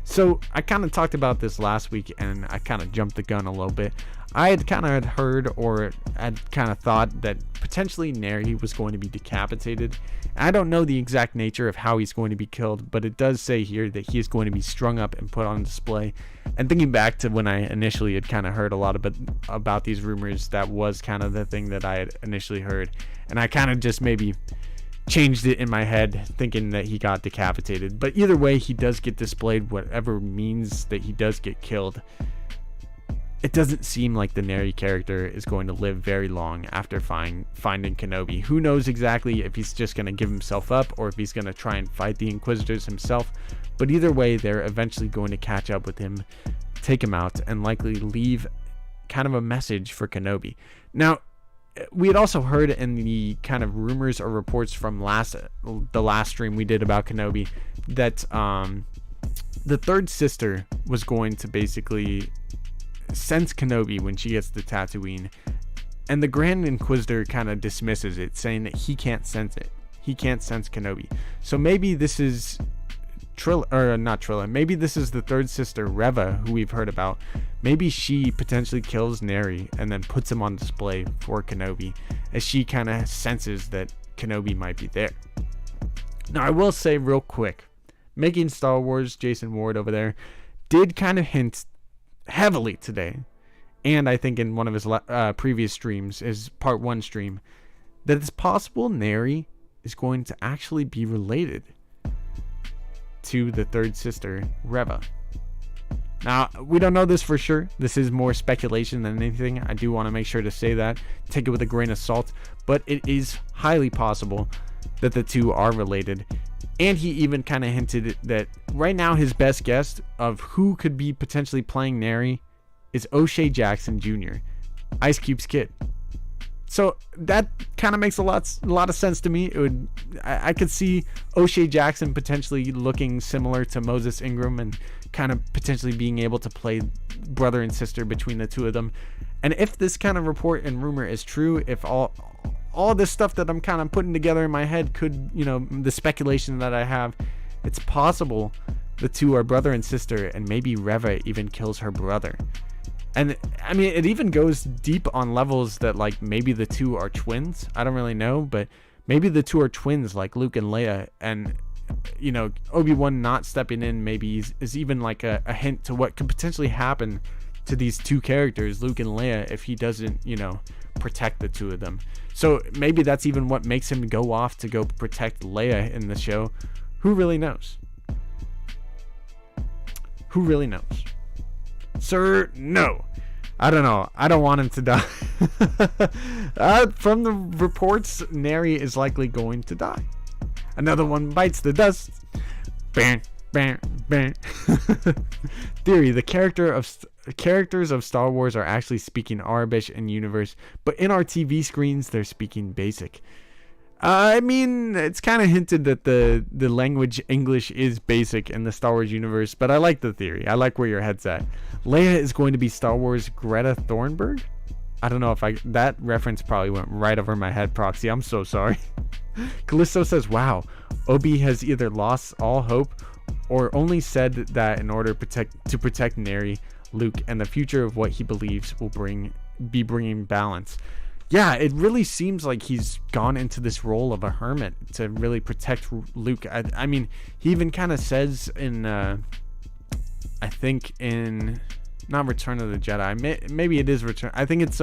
So I kind of talked about this last week, and I kind of jumped the gun a little bit. I had kind of heard, or had kind of thought, that potentially Nari was going to be decapitated. I don't know the exact nature of how he's going to be killed, but it does say here that he is going to be strung up and put on display. And thinking back to when I initially had kind of heard a lot about these rumors, that was kind of the thing that I had initially heard. And I kind of just maybe changed it in my head, thinking that he got decapitated. But either way, he does get displayed, whatever means that he does get killed. It doesn't seem like the Nari character is going to live very long after finding Kenobi. Who knows exactly if he's just going to give himself up, or if he's going to try and fight the Inquisitors himself. But either way, they're eventually going to catch up with him, take him out, and likely leave kind of a message for Kenobi. Now, we had also heard in the kind of rumors or reports from the last stream we did about Kenobi that the third sister was going to basically sense Kenobi when she gets to Tatooine, and the Grand Inquisitor kind of dismisses it, saying that he can't sense it. He can't sense Kenobi. So maybe this is maybe this is the third sister, Reva, who we've heard about. Maybe she potentially kills Nari and then puts him on display for Kenobi, as she kind of senses that Kenobi might be there. Now, I will say real quick, Making Star Wars, Jason Ward over there, did kind of hint heavily today, and I think in one of his previous streams, his part 1 stream, that it's possible Nari is going to actually be related to the third sister, Reva. Now, we don't know this for sure. This is more speculation than anything. I do want to make sure to say that. Take it with a grain of salt. But it is highly possible that the two are related. And he even kind of hinted that right now his best guess of who could be potentially playing Nari is O'Shea Jackson Jr., Ice Cube's kid. So that kind of makes a lot of sense to me. I could see O'Shea Jackson potentially looking similar to Moses Ingram, and kind of potentially being able to play brother and sister between the two of them. And if this kind of report and rumor is true, if all this stuff that I'm kind of putting together in my head could, the speculation that I have, it's possible the two are brother and sister, and maybe Reva even kills her brother. And I mean, it even goes deep on levels that, like, maybe the two are twins. I don't really know, but maybe the two are twins, like Luke and Leia. And, Obi-Wan not stepping in maybe is even like a hint to what could potentially happen to these two characters, Luke and Leia, if he doesn't, protect the two of them. So maybe that's even what makes him go off to go protect Leia in the show. Who really knows? Who really knows? Sir, no. I don't know. I don't want him to die. From the reports, Nari is likely going to die. Another one bites the dust. Bam, bam, bam. Theory: the character of characters of Star Wars are actually speaking Arabic in universe, but in our TV screens, they're speaking Basic. I mean, it's kind of hinted that the language English is Basic in the Star Wars universe, but I like the theory. I like where your head's at. Leia is going to be Star Wars Greta Thunberg? I don't know if that reference probably went right over my head, Proxy. I'm so sorry. Callisto says, wow, Obi has either lost all hope or only said that in order to protect Nari, Luke, and the future of what he believes will be bringing balance. Yeah, it really seems like he's gone into this role of a hermit to really protect Luke. I mean, he even kind of says in, I think in, not Return of the Jedi. Maybe it is Return. I think it's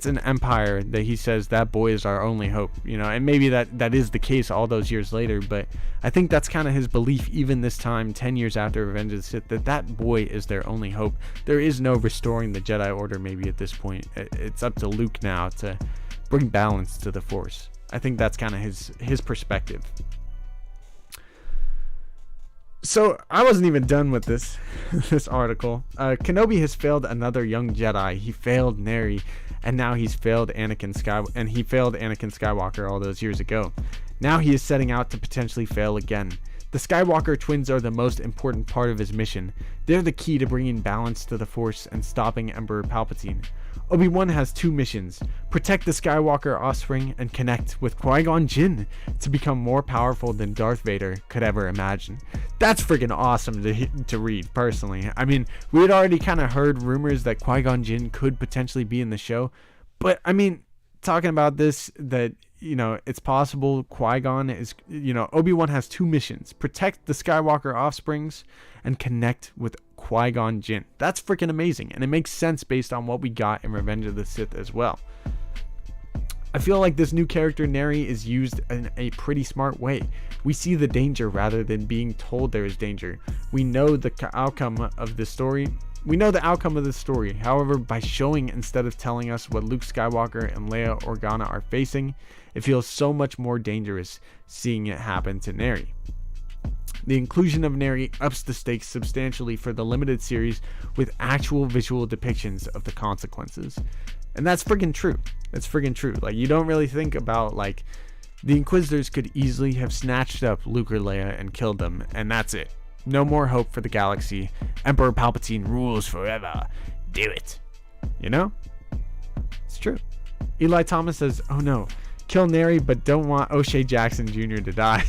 in Empire that he says that boy is our only hope, you know, and maybe that is the case all those years later, but I think that's kind of his belief even this time, 10 years after Revenge of the Sith, that boy is their only hope. There is no restoring the Jedi Order maybe at this point. It's up to Luke now to bring balance to the Force. I think that's kind of his perspective. So I wasn't even done with this article. Kenobi has failed another young Jedi. He failed Nari, and now he's failed Anakin Skywalker all those years ago. Now he is setting out to potentially fail again. The Skywalker twins are the most important part of his mission. They're the key to bringing balance to the Force and stopping Emperor Palpatine. Obi-Wan has two missions: protect the Skywalker offspring and connect with Qui-Gon Jinn to become more powerful than Darth Vader could ever imagine. That's freaking awesome to read, personally. I mean, we had already kind of heard rumors that Qui-Gon Jinn could potentially be in the show, but I mean, talking about this, that, you know, it's possible Qui-Gon is, you know, Obi-Wan has two missions: protect the Skywalker offsprings and connect with Qui-Gon Jinn. That's freaking amazing, and it makes sense based on what we got in Revenge of the Sith as well. I feel like this new character Nari is used in a pretty smart way. We see the danger rather than being told there is danger. We know the outcome of the story. However, by showing instead of telling us what Luke Skywalker and Leia Organa are facing, it feels so much more dangerous seeing it happen to Nari. The inclusion of Nari ups the stakes substantially for the limited series with actual visual depictions of the consequences. And that's friggin' true. That's friggin' true. Like, you don't really think about, like, the Inquisitors could easily have snatched up Luke or Leia and killed them, and that's it. No more hope for the galaxy. Emperor Palpatine rules forever. Do it. You know? It's true. Eli Thomas says, oh no, kill Nari but don't want O'Shea Jackson Jr. to die.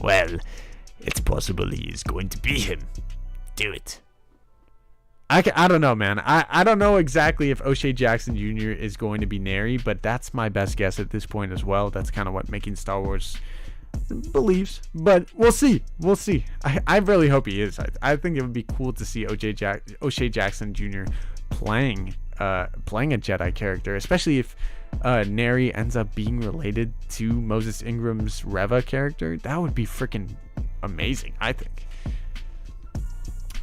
Well, it's possible he's going to be him. Do it. I don't know, man. I don't know exactly if O'Shea Jackson Jr. is going to be Nari, but that's my best guess at this point as well. That's kind of what Making Star Wars believes, but we'll see. I really hope he is. I think it would be cool to see O'Shea Jackson Jr. playing a Jedi character, especially if Nari ends up being related to Moses Ingram's Reva character. That would be freaking amazing, I think.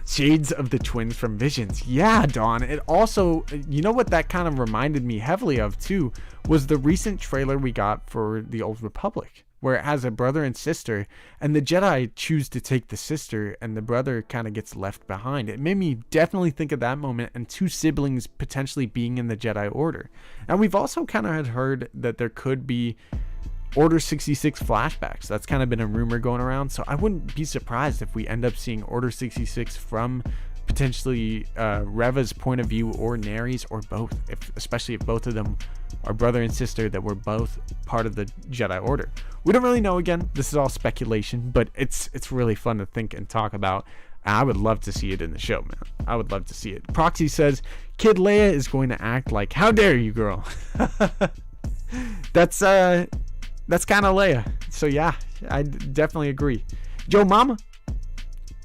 Shades of the twins from Visions. Yeah, Dawn. It also, you know what that kind of reminded me heavily of too, was the recent trailer we got for The Old Republic, where it has a brother and sister, and the Jedi choose to take the sister, and the brother kind of gets left behind. It made me definitely think of that moment, and two siblings potentially being in the Jedi Order. And we've also kind of heard that there could be Order 66 flashbacks. That's kind of been a rumor going around, so I wouldn't be surprised if we end up seeing Order 66 from potentially Reva's point of view, or Nari's, or both, especially if both of them are brother and sister that were both part of the Jedi Order. We don't really know. Again, this is all speculation, but it's really fun to think and talk about. I would love to see it in the show, man. I would love to see it. Proxy says Kid Leia is going to act like, how dare you, girl. That's kind of Leia. So yeah, I definitely agree. Joe Mama,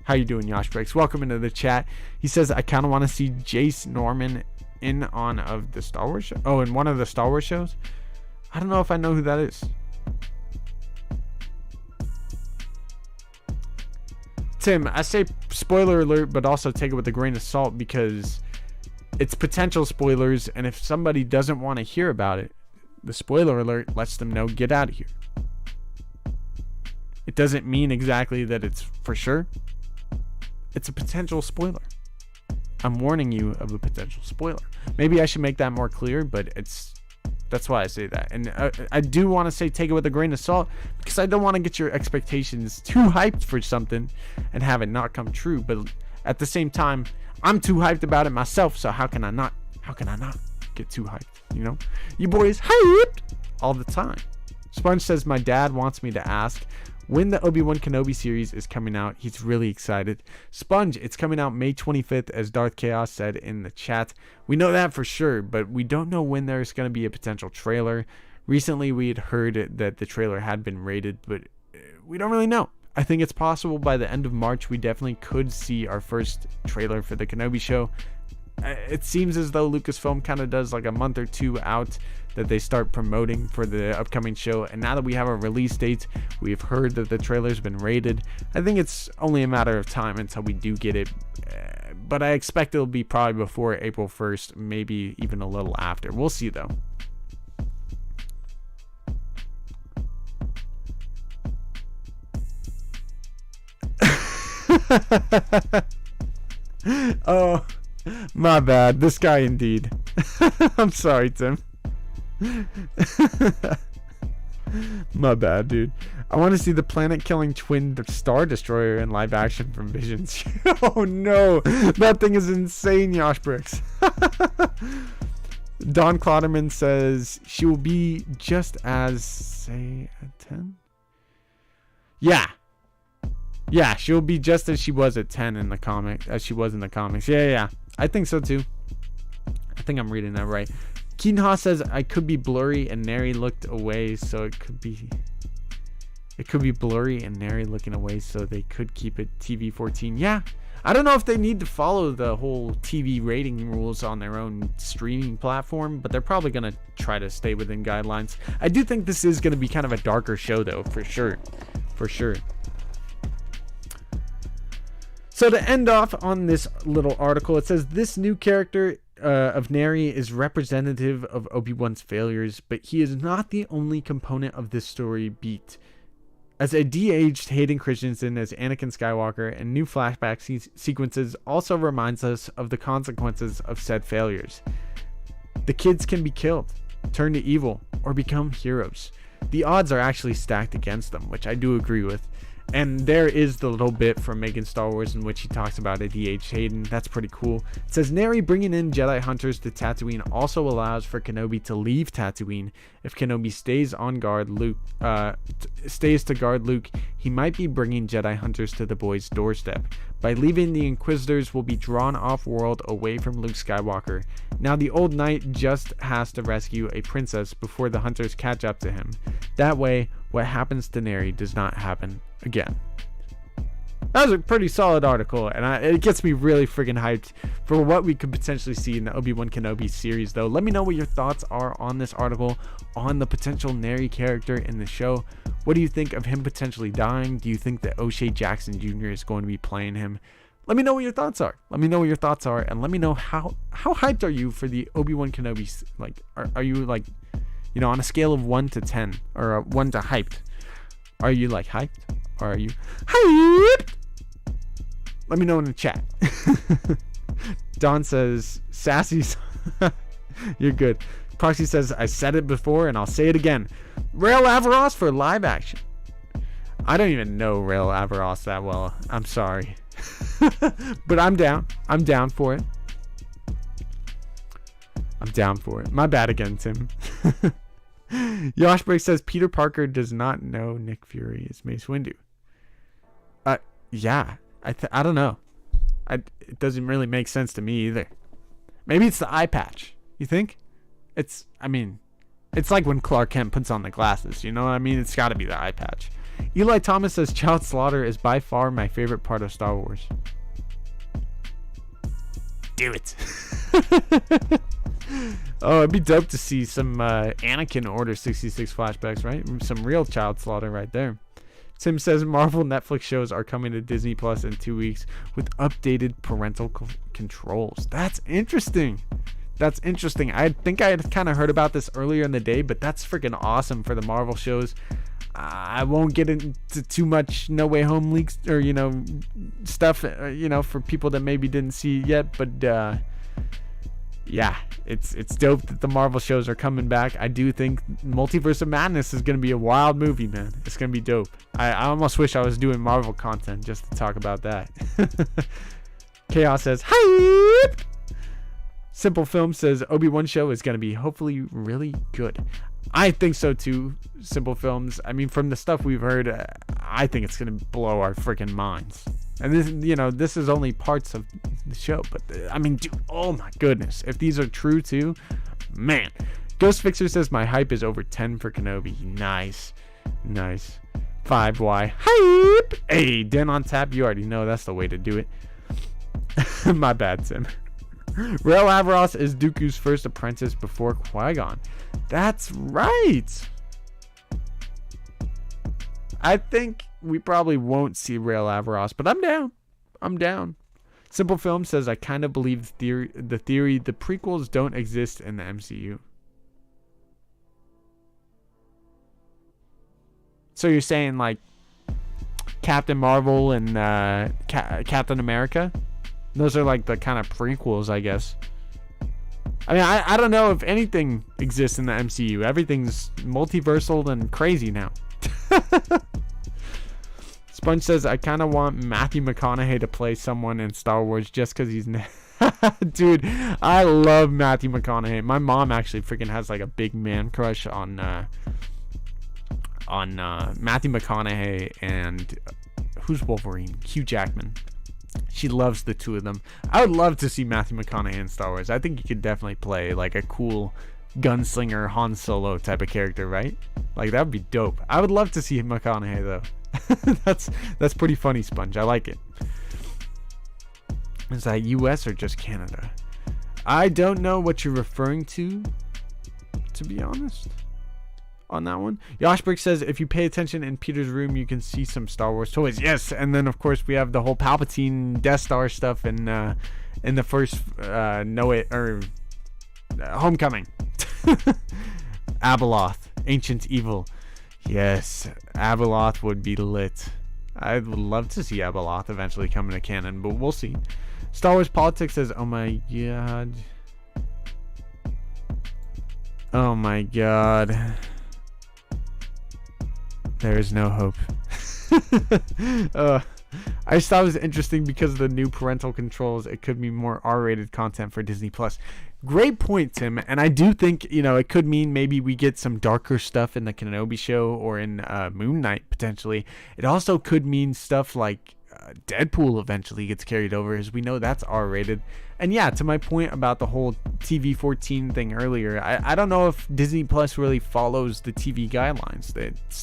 how you doing, Yosh Breaks? Welcome into the chat. He says, I kind of want to see Jace Norman in one of the Star Wars shows. Oh, in one of the Star Wars shows? I don't know if I know who that is. Tim, I say spoiler alert, but also take it with a grain of salt, because it's potential spoilers, and if somebody doesn't want to hear about it, the spoiler alert lets them know, get out of here. It doesn't mean exactly that it's for sure. It's a potential spoiler. I'm warning you of a potential spoiler. Maybe I should make that more clear, but that's why I say that. And I do want to say take it with a grain of salt, because I don't want to get your expectations too hyped for something and have it not come true. But at the same time, I'm too hyped about it myself, so how can I not get too hyped? You know, you boys hyped all the time. Sponge says, my dad wants me to ask when the Obi Wan Kenobi series is coming out. He's really excited. Sponge, it's coming out May 25th, as Darth Chaos said in the chat. We know that for sure, but we don't know when there's going to be a potential trailer. Recently, we had heard that the trailer had been rated, but we don't really know. I think it's possible by the end of March, we definitely could see our first trailer for the Kenobi show. It seems as though Lucasfilm kind of does like a month or two out that they start promoting for the upcoming show, and now that we have a release date, we've heard that the trailer's been rated. I think it's only a matter of time until we do get it, but I expect it'll be probably before April 1st, maybe even a little after. We'll see though. Oh, my bad. This guy indeed. I'm sorry, Tim. My bad, dude. I want to see the planet-killing twin Star Destroyer in live action from Visions. Oh no, that thing is insane, Yosh Bricks. Don Clotterman says she will be just as, say, a 10. Yeah, she'll be just as she was at 10 in the comic, as she was in the comics. Yeah. I think so too. I think I'm reading that right. Keen Ha says I could be blurry and Nari looked away, so it could be blurry and Nari looking away, so they could keep it TV 14. Yeah, I don't know if they need to follow the whole TV rating rules on their own streaming platform, but they're probably gonna try to stay within guidelines. I do think this is gonna be kind of a darker show though, for sure. So to end off on this little article, it says this new character of Nari is representative of Obi-Wan's failures, but he is not the only component of this story beat. As a de-aged Hayden Christensen as Anakin Skywalker and new flashback sequences also reminds us of the consequences of said failures. The kids can be killed, turn to evil, or become heroes. The odds are actually stacked against them, which I do agree with. And there is the little bit from Megan Star Wars in which he talks about a de-aged Hayden. That's pretty cool. It says Nari bringing in Jedi hunters to Tatooine also allows for Kenobi to leave Tatooine. If Kenobi stays to guard Luke, he might be bringing Jedi hunters to the boy's doorstep. By leaving, the Inquisitors will be drawn off-world away from Luke Skywalker. Now the old knight just has to rescue a princess before the hunters catch up to him. That way, what happens to Nari does not happen again. That was a pretty solid article, and it gets me really freaking hyped for what we could potentially see in the Obi Wan Kenobi series though. Let me know what your thoughts are on this article, on the potential Nari character in the show. What do you think of him potentially dying? Do you think that O'Shea Jackson Jr. is going to be playing him? Let me know what your thoughts are. And let me know how hyped are you for the Obi Wan Kenobi? Like, are you like, you know, on a scale of 1 to 10 or 1 to hyped? Are you like hyped? Or are you hyped? Let me know in the chat. Don says, sassy. You're good. Proxy says, I said it before and I'll say it again. Rail Avaros for live action. I don't even know Rail Avaros that well. I'm sorry. But I'm down. I'm down for it. My bad again, Tim. Yoshbreak says Peter Parker does not know Nick Fury is Mace Windu. Yeah, I don't know. It doesn't really make sense to me either. Maybe it's the eye patch. You think? It's like when Clark Kent puts on the glasses. You know what I mean? It's got to be the eye patch. Eli Thomas says child slaughter is by far my favorite part of Star Wars. Do it. Oh, it'd be dope to see some Anakin Order 66 flashbacks, right? Some real child slaughter right there. Tim says Marvel Netflix shows are coming to Disney Plus in 2 weeks with updated parental controls. That's interesting. I think I had kind of heard about this earlier in the day, but that's freaking awesome for the Marvel shows. I won't get into too much No Way Home leaks or, stuff, for people that maybe didn't see it yet. But, yeah, it's dope that the Marvel shows are coming back. I do think Multiverse of Madness is going to be a wild movie, man. It's going to be dope. I almost wish I was doing Marvel content just to talk about that. Chaos says, hype! Simple Film says, Obi-Wan show is going to be hopefully really good. I think so too, Simple Films. I mean, from the stuff we've heard, I think it's going to blow our freaking minds. And this, this is only parts of the show. But, I mean, dude, oh my goodness. If these are true too, man. Ghost Fixer says, my hype is over 10 for Kenobi. Nice. 5Y. Hype! Hey, Den on tap. You already know that's the way to do it. My bad, Tim. Rael Averross is Dooku's first apprentice before Qui-Gon. That's right. I think we probably won't see Rael Averross, but I'm down. Simple Film says, I kind of believe the theory the prequels don't exist in the MCU. So you're saying like Captain Marvel and Captain America? Those are like the kind of prequels, I guess. I mean, I don't know if anything exists in the MCU. Everything's multiversal and crazy now. Sponge says, I kind of want Matthew McConaughey to play someone in Star Wars just because he's... Dude, I love Matthew McConaughey. My mom actually freaking has like a big man crush on Matthew McConaughey and... who's Wolverine? Hugh Jackman. She loves the two of them. I would love to see Matthew McConaughey in Star Wars. I think he could definitely play like a cool gunslinger Han Solo type of character, right? Like that would be dope. I would love to see McConaughey though. That's pretty funny, Sponge. I like it. Is that US or just Canada? I don't know what you're referring to be honest. On that one, Yoshbrick says, if you pay attention in Peter's room, you can see some Star Wars toys. Yes, and then of course we have the whole Palpatine Death Star stuff in the first Homecoming. Abeloth, Ancient Evil. Yes, Abeloth would be lit. I would love to see Abeloth eventually come into canon, but we'll see. Star Wars Politics says, oh my god. Oh my god. There is no hope. I just thought it was interesting because of the new parental controls. It could mean more R-rated content for Disney Plus. Great point, Tim. And I do think, it could mean maybe we get some darker stuff in the Kenobi show or in Moon Knight potentially. It also could mean stuff like Deadpool eventually gets carried over, as we know that's R-rated. And yeah, to my point about the whole TV-14 thing earlier, I don't know if Disney Plus really follows the TV guidelines.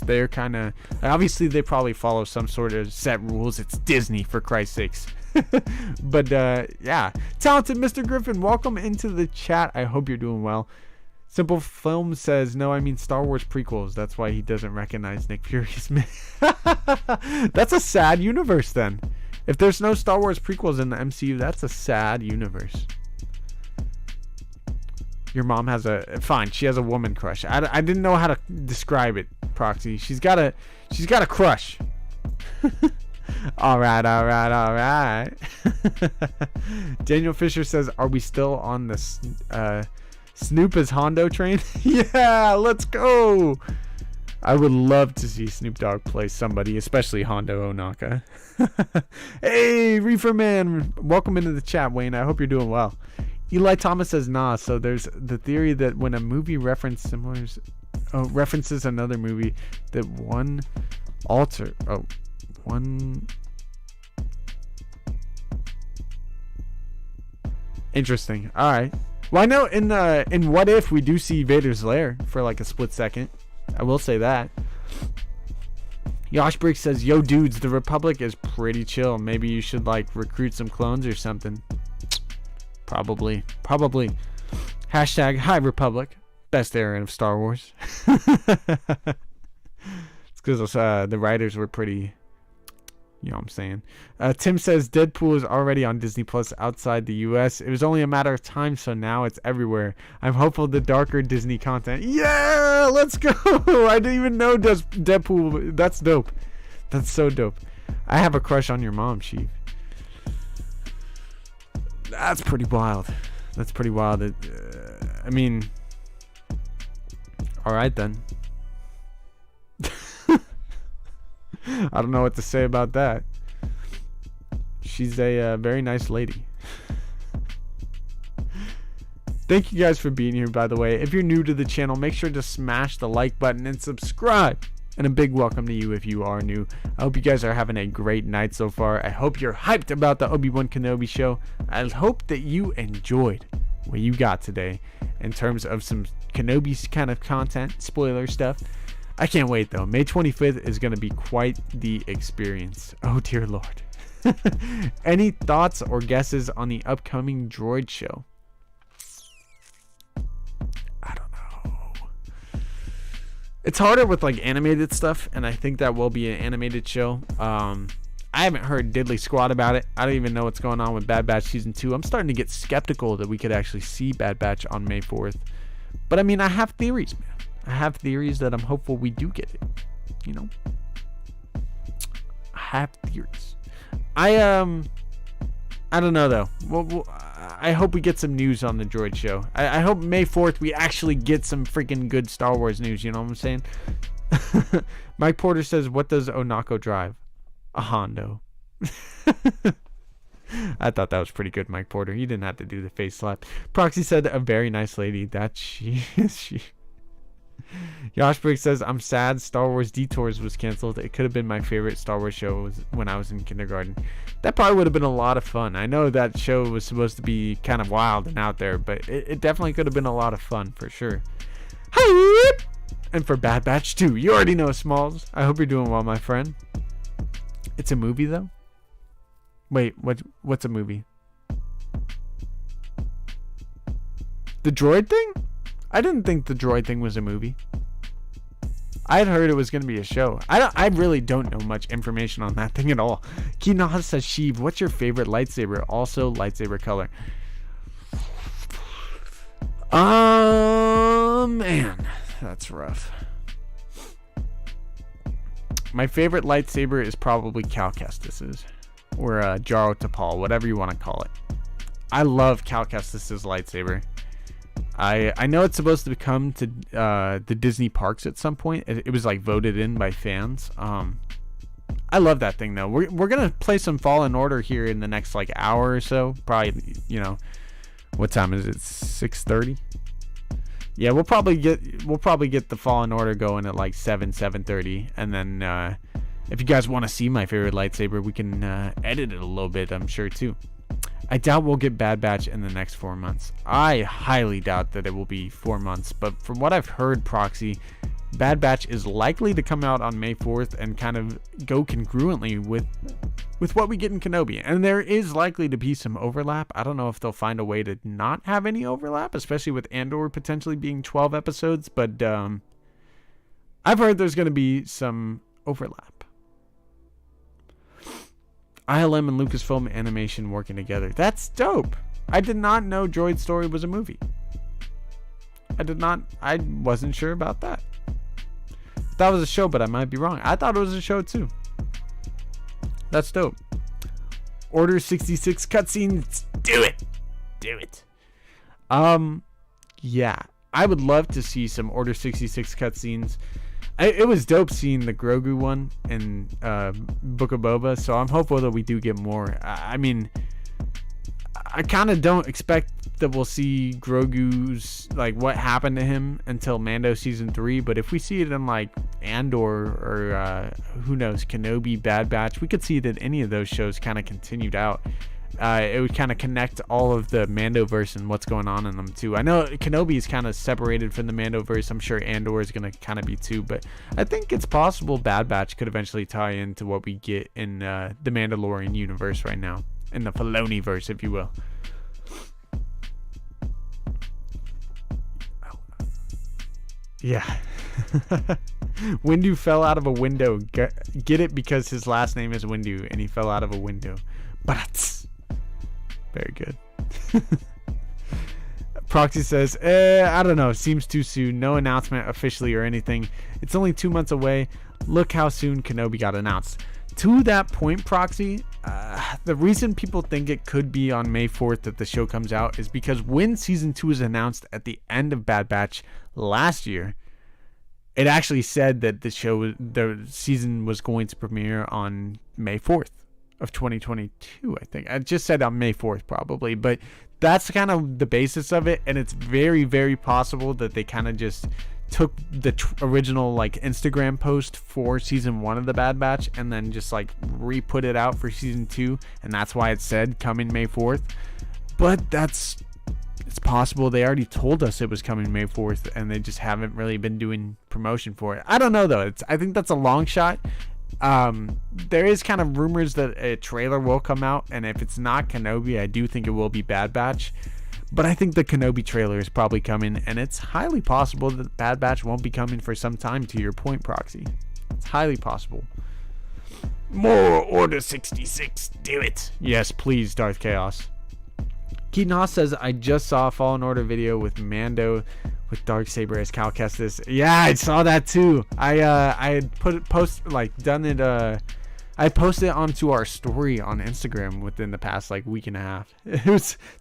They're kind of, obviously they probably follow some sort of set rules. It's Disney, for Christ's sakes. But yeah, talented Mr. Griffin, welcome into the chat. I hope you're doing well. Simple Film says, no, I mean Star Wars prequels. That's why he doesn't recognize Nick Fury's man. That's a sad universe then. If there's no Star Wars prequels in the MCU, that's a sad universe. Your mom has she has a woman crush. I didn't know how to describe it, Proxy. She's got a crush. all right. Daniel Fisher says, are we still on the Snoop as Hondo train? Yeah, let's go. I would love to see Snoop Dogg play somebody, especially Hondo Ohnaka. Hey, Reefer Man, welcome into the chat, Wayne. I hope you're doing well. Eli Thomas says, nah, so there's the theory that when a movie references another movie, that one interesting. All right. Well, I know in What If we do see Vader's lair for like a split second. I will say that. Yosh Brick says, yo dudes, the Republic is pretty chill. Maybe you should like recruit some clones or something. Probably. Hashtag Hi Republic. Best era of Star Wars. It's because the writers were pretty, You know what I'm saying? Tim says Deadpool is already on Disney Plus outside the US. It was only a matter of time, so now it's everywhere. I'm hopeful the darker Disney content. Yeah, let's go. I didn't even know Deadpool. That's dope. That's so dope. I have a crush on your mom, Chief. That's pretty wild. That's pretty wild. I mean, all right then. I don't know what to say about that. She's a very nice lady. Thank you guys for being here, by the way. If you're new to the channel, make sure to smash the like button and subscribe. And a big welcome to you if you are new. I hope you guys are having a great night so far. I hope you're hyped about the Obi Wan Kenobi show. I hope that you enjoyed what you got today in terms of some Kenobi kind of content, spoiler stuff. I can't wait though. May 25th is going to be quite the experience. Oh dear Lord. Any thoughts or guesses on the upcoming droid show? I don't know. It's harder with like animated stuff, and I think that will be an animated show. I haven't heard diddly squat about it. I don't even know what's going on with Bad Batch Season 2. I'm starting to get skeptical that we could actually see Bad Batch on May 4th. But I mean, I have theories, man. I have theories that I'm hopeful we do get it. You know? I have theories. I don't know, though. Well, I hope we get some news on the droid show. I hope May 4th we actually get some freaking good Star Wars news. You know what I'm saying? Mike Porter says, what does Onako drive? A Hondo. I thought that was pretty good, Mike Porter. You didn't have to do the face slap. Proxy said, a very nice lady. That she is she. Yoshbrick says, I'm sad Star Wars Detours was canceled. It could have been my favorite Star Wars show when I was in kindergarten. That probably would have been a lot of fun. I know that show was supposed to be kind of wild and out there, but it definitely could have been a lot of fun for sure. And for Bad Batch 2, you already know, Smalls. I hope you're doing well, my friend. It's a movie, though? Wait, what's a movie? The droid thing? I didn't think the droid thing was a movie. I had heard it was going to be a show. I really don't know much information on that thing at all. Kinaha says, Sheev, what's your favorite lightsaber? Also, lightsaber color. Man, that's rough. My favorite lightsaber is probably Cal Kestis's. Or Jaro Tapal, whatever you want to call it. I love Cal Kestis's lightsaber. I know it's supposed to come to the Disney parks at some point. It was like voted in by fans. I love that thing though. We're gonna play some Fallen Order here in the next like hour or so. Probably, you know, what time is it? 6:30. Yeah, we'll probably get the Fallen Order going at like 7:30, and then if you guys want to see my favorite lightsaber, we can edit it a little bit, I'm sure too. I doubt we'll get Bad Batch in the next 4 months. I highly doubt that it will be 4 months, but from what I've heard, Proxy, Bad Batch is likely to come out on May 4th and kind of go congruently with what we get in Kenobi. And there is likely to be some overlap. I don't know if they'll find a way to not have any overlap, especially with Andor potentially being 12 episodes, but I've heard there's going to be some overlap. ILM and Lucasfilm Animation working together. That's dope. I did not know Droid Story was a movie. I wasn't sure about that. That was a show, but I might be wrong. I thought it was a show too. That's dope. Order 66 cutscenes. Do it. Yeah. I would love to see some Order 66 cutscenes. It was dope seeing the Grogu one in Book of Boba, so I'm hopeful that we do get more. I mean, I kind of don't expect that we'll see Grogu's, like, what happened to him until Mando Season 3, but if we see it in, like, Andor or, who knows, Kenobi, Bad Batch, we could see that any of those shows kind of continued out. It would kind of connect all of the Mandoverse and what's going on in them too. I know Kenobi is kind of separated from the Mandoverse. I'm sure Andor is going to kind of be too, but I think it's possible Bad Batch could eventually tie into what we get in the Mandalorian universe right now, in the Filoni-verse, if you will. Yeah. Windu fell out of a window. Get it because his last name is Windu and he fell out of a window. But very good. Proxy says, I don't know. Seems too soon. No announcement officially or anything. It's only 2 months away. Look how soon Kenobi got announced. To that point, Proxy, the reason people think it could be on May 4th that the show comes out is because when season 2 was announced at the end of Bad Batch last year, it actually said that the season was going to premiere on May 4th of 2022, I think. I just said on May 4th probably, but that's kind of the basis of it, and it's very, very possible that they kind of just took the original like Instagram post for season 1 of the Bad Batch and then just like re-put it out for season 2, and that's why it said coming May 4th. But it's possible they already told us it was coming May 4th and they just haven't really been doing promotion for it. I don't know though. I think that's a long shot. There is kind of rumors that a trailer will come out, and if it's not Kenobi, I do think it will be Bad Batch. But I think the Kenobi trailer is probably coming, and it's highly possible that Bad Batch won't be coming for some time, to your point, Proxy. It's highly possible. More Order 66, do it. Yes, please, Darth Chaos. Keaton Haas says, I just saw a Fallen Order video with Mando with Darksaber as Cal Kestis. Yeah, I saw that too. I had I posted it onto our story on Instagram within the past like week and a half.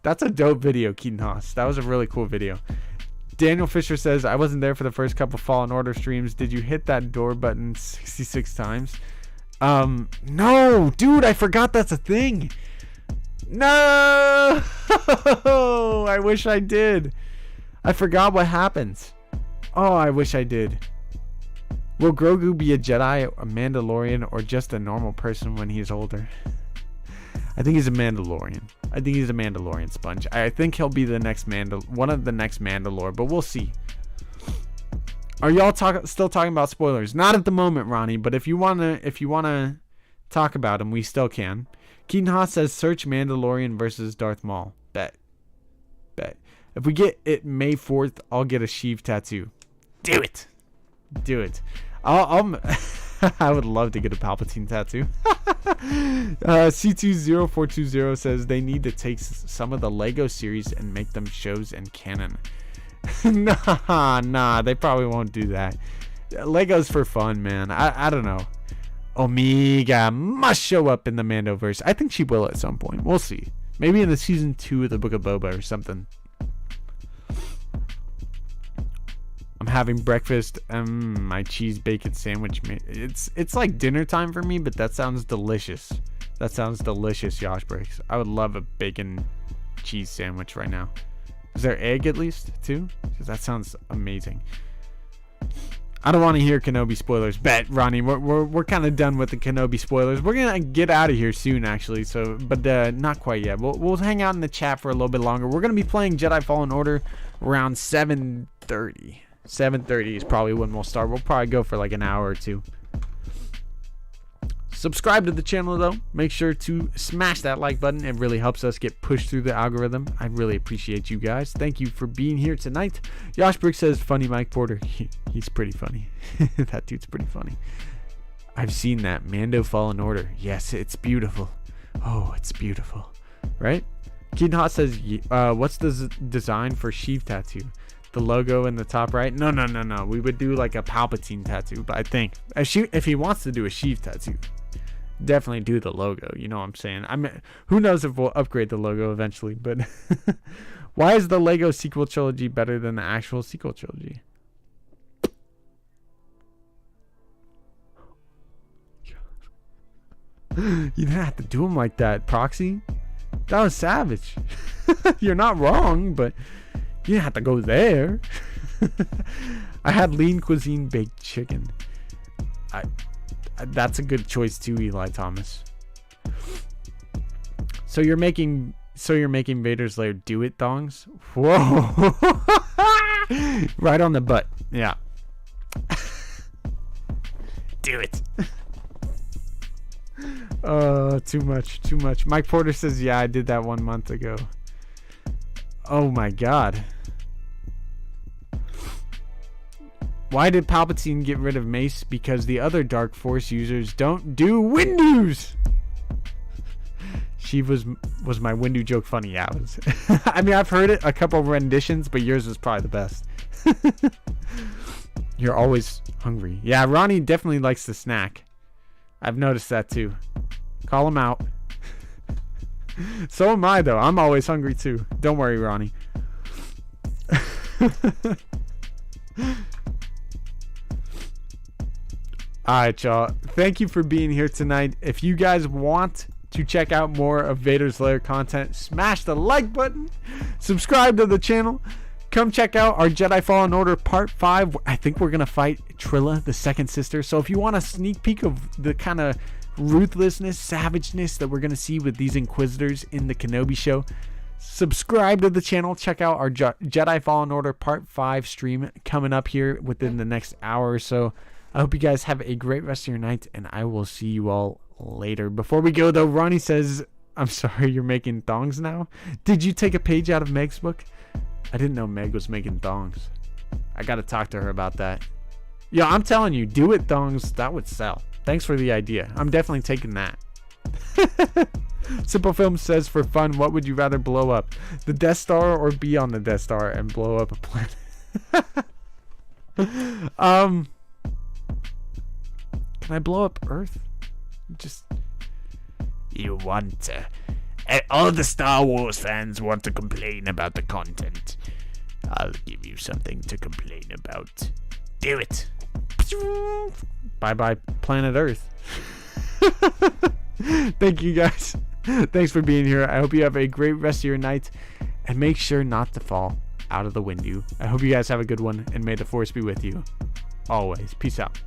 That's a dope video, Keaton Haas. That was a really cool video. Daniel Fisher says, I wasn't there for the first couple Fallen Order streams. Did you hit that door button 66 times? No, dude, I forgot that's a thing. No, I wish I did. I forgot what happens. Oh, I wish I did. Will Grogu be a Jedi, a Mandalorian, or just a normal person when he's older? I think he's a Mandalorian. I think he's a Mandalorian, Sponge. I think he'll be the next one of the next Mandalore, but we'll see. Are y'all still talking about spoilers? Not at the moment, Ronnie, but if you wanna talk about them, we still can. Keaton Haas says, search Mandalorian versus Darth Maul. Bet. If we get it May 4th, I'll get a Sheev tattoo. Do it. I would love to get a Palpatine tattoo. C20420 says they need to take some of the Lego series and make them shows and canon. Nah, they probably won't do that. Lego's for fun, man. I don't know. Omega must show up in the Mandoverse. I think she will at some point. We'll see. Maybe in the season 2 of the Book of Boba or something. I'm having breakfast. My cheese bacon sandwich. It's like dinner time for me, but that sounds delicious. Josh Breaks. I would love a bacon cheese sandwich right now. Is there egg at least too? Because that sounds amazing. I don't want to hear Kenobi spoilers. Bet, Ronnie. We're kind of done with the Kenobi spoilers. We're gonna get out of here soon, actually. So, but not quite yet. We'll hang out in the chat for a little bit longer. We're gonna be playing Jedi Fallen Order around 7:30. 7:30 is probably when we'll start. We'll probably go for like an hour or two. Subscribe to the channel though. Make sure to smash that like button. It really helps us get pushed through the algorithm. I really appreciate you guys. Thank you for being here tonight. Josh Brick says, funny Mike Porter. He's pretty funny. That dude's pretty funny. I've seen that. Mando Fallen Order. Yes, it's beautiful. Oh, it's beautiful. Right? Keaton Hot says, what's the design for Sheev tattoo? The logo in the top right? No. We would do like a Palpatine tattoo, but I think if he wants to do a Sheev tattoo, definitely do the logo. You know what I'm saying? Who knows if we'll upgrade the logo eventually, but why is the Lego sequel trilogy better than the actual sequel trilogy? You didn't have to do him like that, Proxy. That was savage. You're not wrong, but you didn't have to go there. I had lean cuisine baked chicken. That's a good choice too, Eli Thomas. So you're making Vader's Lair do it dongs? Whoa. Right on the butt. Yeah. Do it. Too much. Mike Porter says, yeah, I did that 1 month ago. Oh my god. Why did Palpatine get rid of Mace? Because the other Dark Force users don't do Windows. She was my Windu joke funny? Yeah, it was. I mean, I've heard it a couple of renditions, but yours was probably the best. You're always hungry. Yeah, Ronnie definitely likes to snack. I've noticed that too. Call him out. So am I, though. I'm always hungry too. Don't worry, Ronnie. Alright, y'all. Thank you for being here tonight. If you guys want to check out more of Vader's Lair content, smash the like button, subscribe to the channel, come check out our Jedi Fallen Order Part 5. I think we're going to fight Trilla, the second sister. So if you want a sneak peek of the kind of ruthlessness, savageness that we're going to see with these Inquisitors in the Kenobi show, subscribe to the channel. Check out our Jedi Fallen Order Part 5 stream coming up here within the next hour or so. I hope you guys have a great rest of your night, and I will see you all later. Before we go, though, Ronnie says, I'm sorry, you're making thongs now? Did you take a page out of Meg's book? I didn't know Meg was making thongs. I gotta talk to her about that. Yeah, I'm telling you, do it thongs, that would sell. Thanks for the idea. I'm definitely taking that. Simple Film says, for fun, what would you rather blow up? The Death Star or be on the Death Star and blow up a planet? Can I blow up Earth? Just... You want to... All the Star Wars fans want to complain about the content. I'll give you something to complain about. Do it. Bye-bye, planet Earth. Thank you, guys. Thanks for being here. I hope you have a great rest of your night. And make sure not to fall out of the window. I hope you guys have a good one. And may the Force be with you. Always. Peace out.